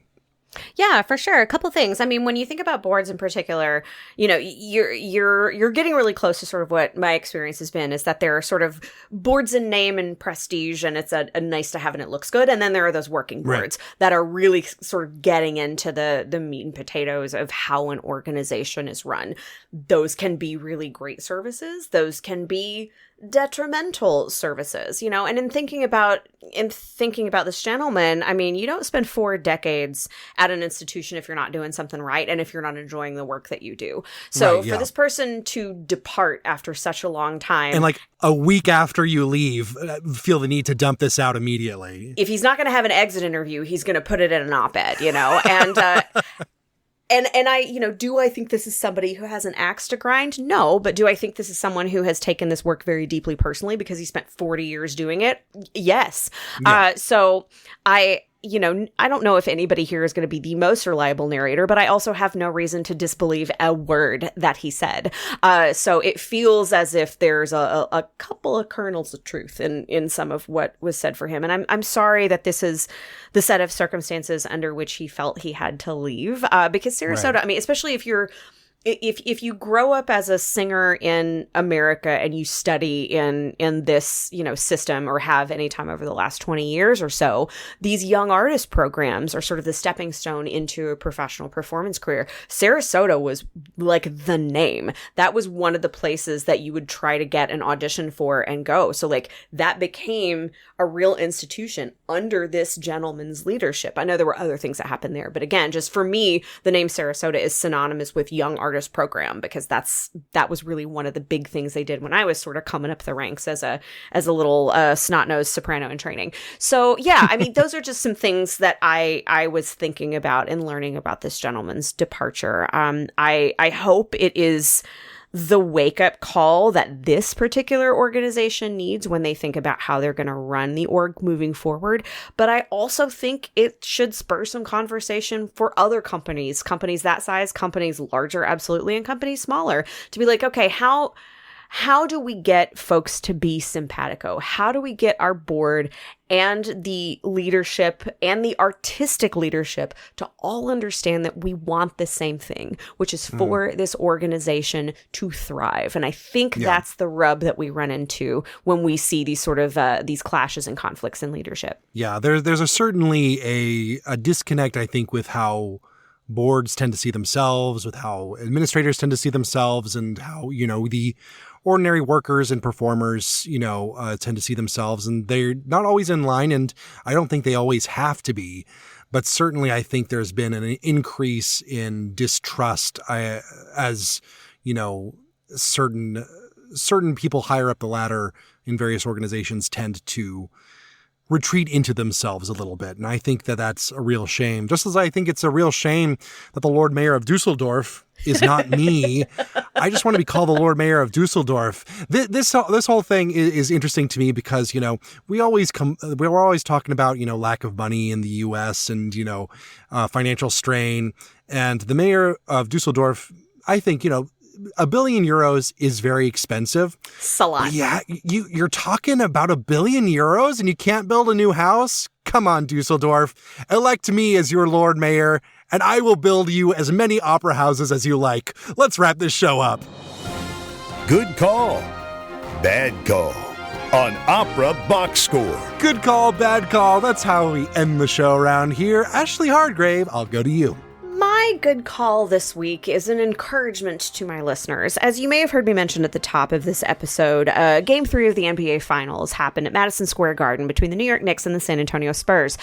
Speaker 4: Yeah, for sure. A couple things. I mean, when you think about boards in particular, you're getting really close to sort of what my experience has been, is that there are sort of boards in name and prestige, and it's a nice to have and it looks good. And then there are those working boards that are really sort of getting into the meat and potatoes of how an organization is run. Those can be really great services. Those can be detrimental services, and in thinking about this gentleman, I mean, you don't spend 4 decades at an institution if you're not doing something right and if you're not enjoying the work that you do. So for this person to depart after such a long time,
Speaker 3: and like a week after you leave, feel the need to dump this out immediately.
Speaker 4: If he's not going to have an exit interview, he's going to put it in an op-ed, and And I, do I think this is somebody who has an axe to grind? No. But do I think this is someone who has taken this work very deeply personally because he spent 40 years doing it? Yes. Yeah. So I don't know if anybody here is going to be the most reliable narrator, but I also have no reason to disbelieve a word that he said. So it feels as if there's a couple of kernels of truth in some of what was said for him. And I'm sorry that this is the set of circumstances under which he felt he had to leave, because Sarasota, I mean, especially if you grow up as a singer in America and you study in this, system, or have any time over the last 20 years or so, these young artist programs are sort of the stepping stone into a professional performance career. Sarasota was like the name. That was one of the places that you would try to get an audition for and go. So like that became a real institution under this gentleman's leadership. I know there were other things that happened there, but again, just for me, the name Sarasota is synonymous with young artist program, because that was really one of the big things they did when I was sort of coming up the ranks as a little snot-nosed soprano in training. So yeah, I mean, those are just some things that I was thinking about in learning about this gentleman's departure. I hope it is the wake-up call that this particular organization needs when they think about how they're going to run the org moving forward. But I also think it should spur some conversation for other companies that size, companies larger, absolutely, and companies smaller, to be like, okay, how do we get folks to be simpatico? How do we get our board and the leadership and the artistic leadership to all understand that we want the same thing, which is for this organization to thrive? And I think that's the rub that we run into when we see these sort of these clashes and conflicts in leadership. Yeah,
Speaker 3: there's certainly a disconnect, I think, with how boards tend to see themselves, with how administrators tend to see themselves, and how, the ordinary workers and performers, tend to see themselves, and they're not always in line. And I don't think they always have to be, but certainly I think there's been an increase in distrust as, certain people higher up the ladder in various organizations tend to retreat into themselves a little bit. And I think that that's a real shame. Just as I think it's a real shame that the Lord Mayor of Dusseldorf is not me. I just want to be called the Lord Mayor of Dusseldorf. This whole thing is interesting to me because, we're always talking about, lack of money in the U.S. and, financial strain. And the mayor of Dusseldorf, I think, €1 billion is very expensive.
Speaker 4: It's a lot.
Speaker 3: Yeah, you're talking about €1 billion and you can't build a new house? Come on, Dusseldorf. Elect me as your Lord Mayor, and I will build you as many opera houses as you like. Let's wrap this show up.
Speaker 1: Good call. Bad call on Opera Box Score.
Speaker 3: Good call, bad call. That's how we end the show around here. Ashlee Hardgrave, I'll go to you.
Speaker 4: My good call this week is an encouragement to my listeners. As you may have heard me mention at the top of this episode, Game 3 of the NBA Finals happened at Madison Square Garden between the New York Knicks and the San Antonio Spurs.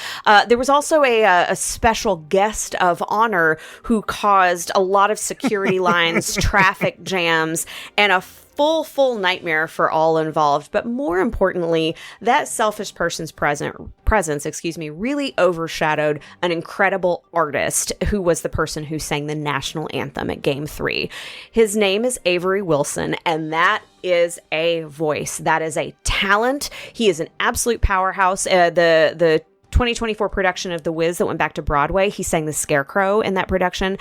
Speaker 4: There was also a special guest of honor who caused a lot of security lines, traffic jams, and a full nightmare for all involved. But more importantly, that selfish person's presence, really overshadowed an incredible artist who was the person who sang the national anthem at Game 3. His name is Avery Wilson, and that is a voice. That is a talent. He is an absolute powerhouse. The 2024 production of The Wiz that went back to Broadway, he sang the Scarecrow in that production.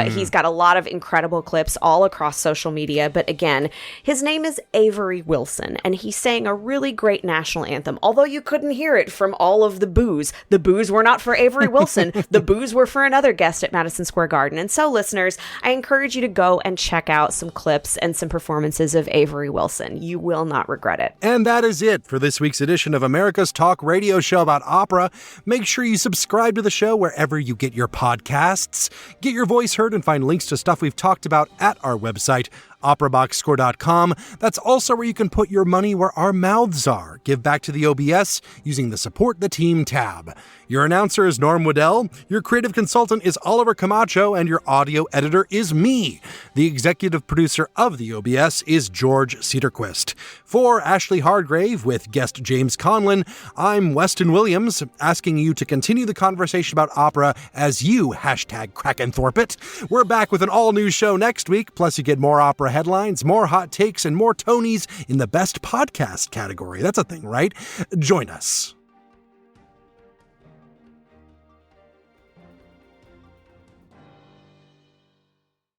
Speaker 4: He's got a lot of incredible clips all across social media. But again, his name is Avery Wilson, and he sang a really great national anthem. Although you couldn't hear it from all of the boos. The boos were not for Avery Wilson. The boos were for another guest at Madison Square Garden. And so, listeners, I encourage you to go and check out some clips and some performances of Avery Wilson. You will not regret it.
Speaker 3: And that is it for this week's edition of America's Talk radio show about opera. Make sure you subscribe to the show wherever you get your podcasts. Get your voice heard and find links to stuff we've talked about at our website, operaboxscore.com. That's also where you can put your money where our mouths are. Give back to the OBS using the Support the Team tab. Your announcer is Norm Waddell, your creative consultant is Oliver Camacho, and your audio editor is me. The executive producer of the OBS is George Cedarquist. For Ashlee Hardgrave with guest James Conlon, I'm Weston Williams, asking you to continue the conversation about opera as you #Krakenthorpe it. We're back with an all-new show next week, plus you get more opera headlines, more hot takes, and more Tonys in the best podcast category. That's a thing, right? Join us.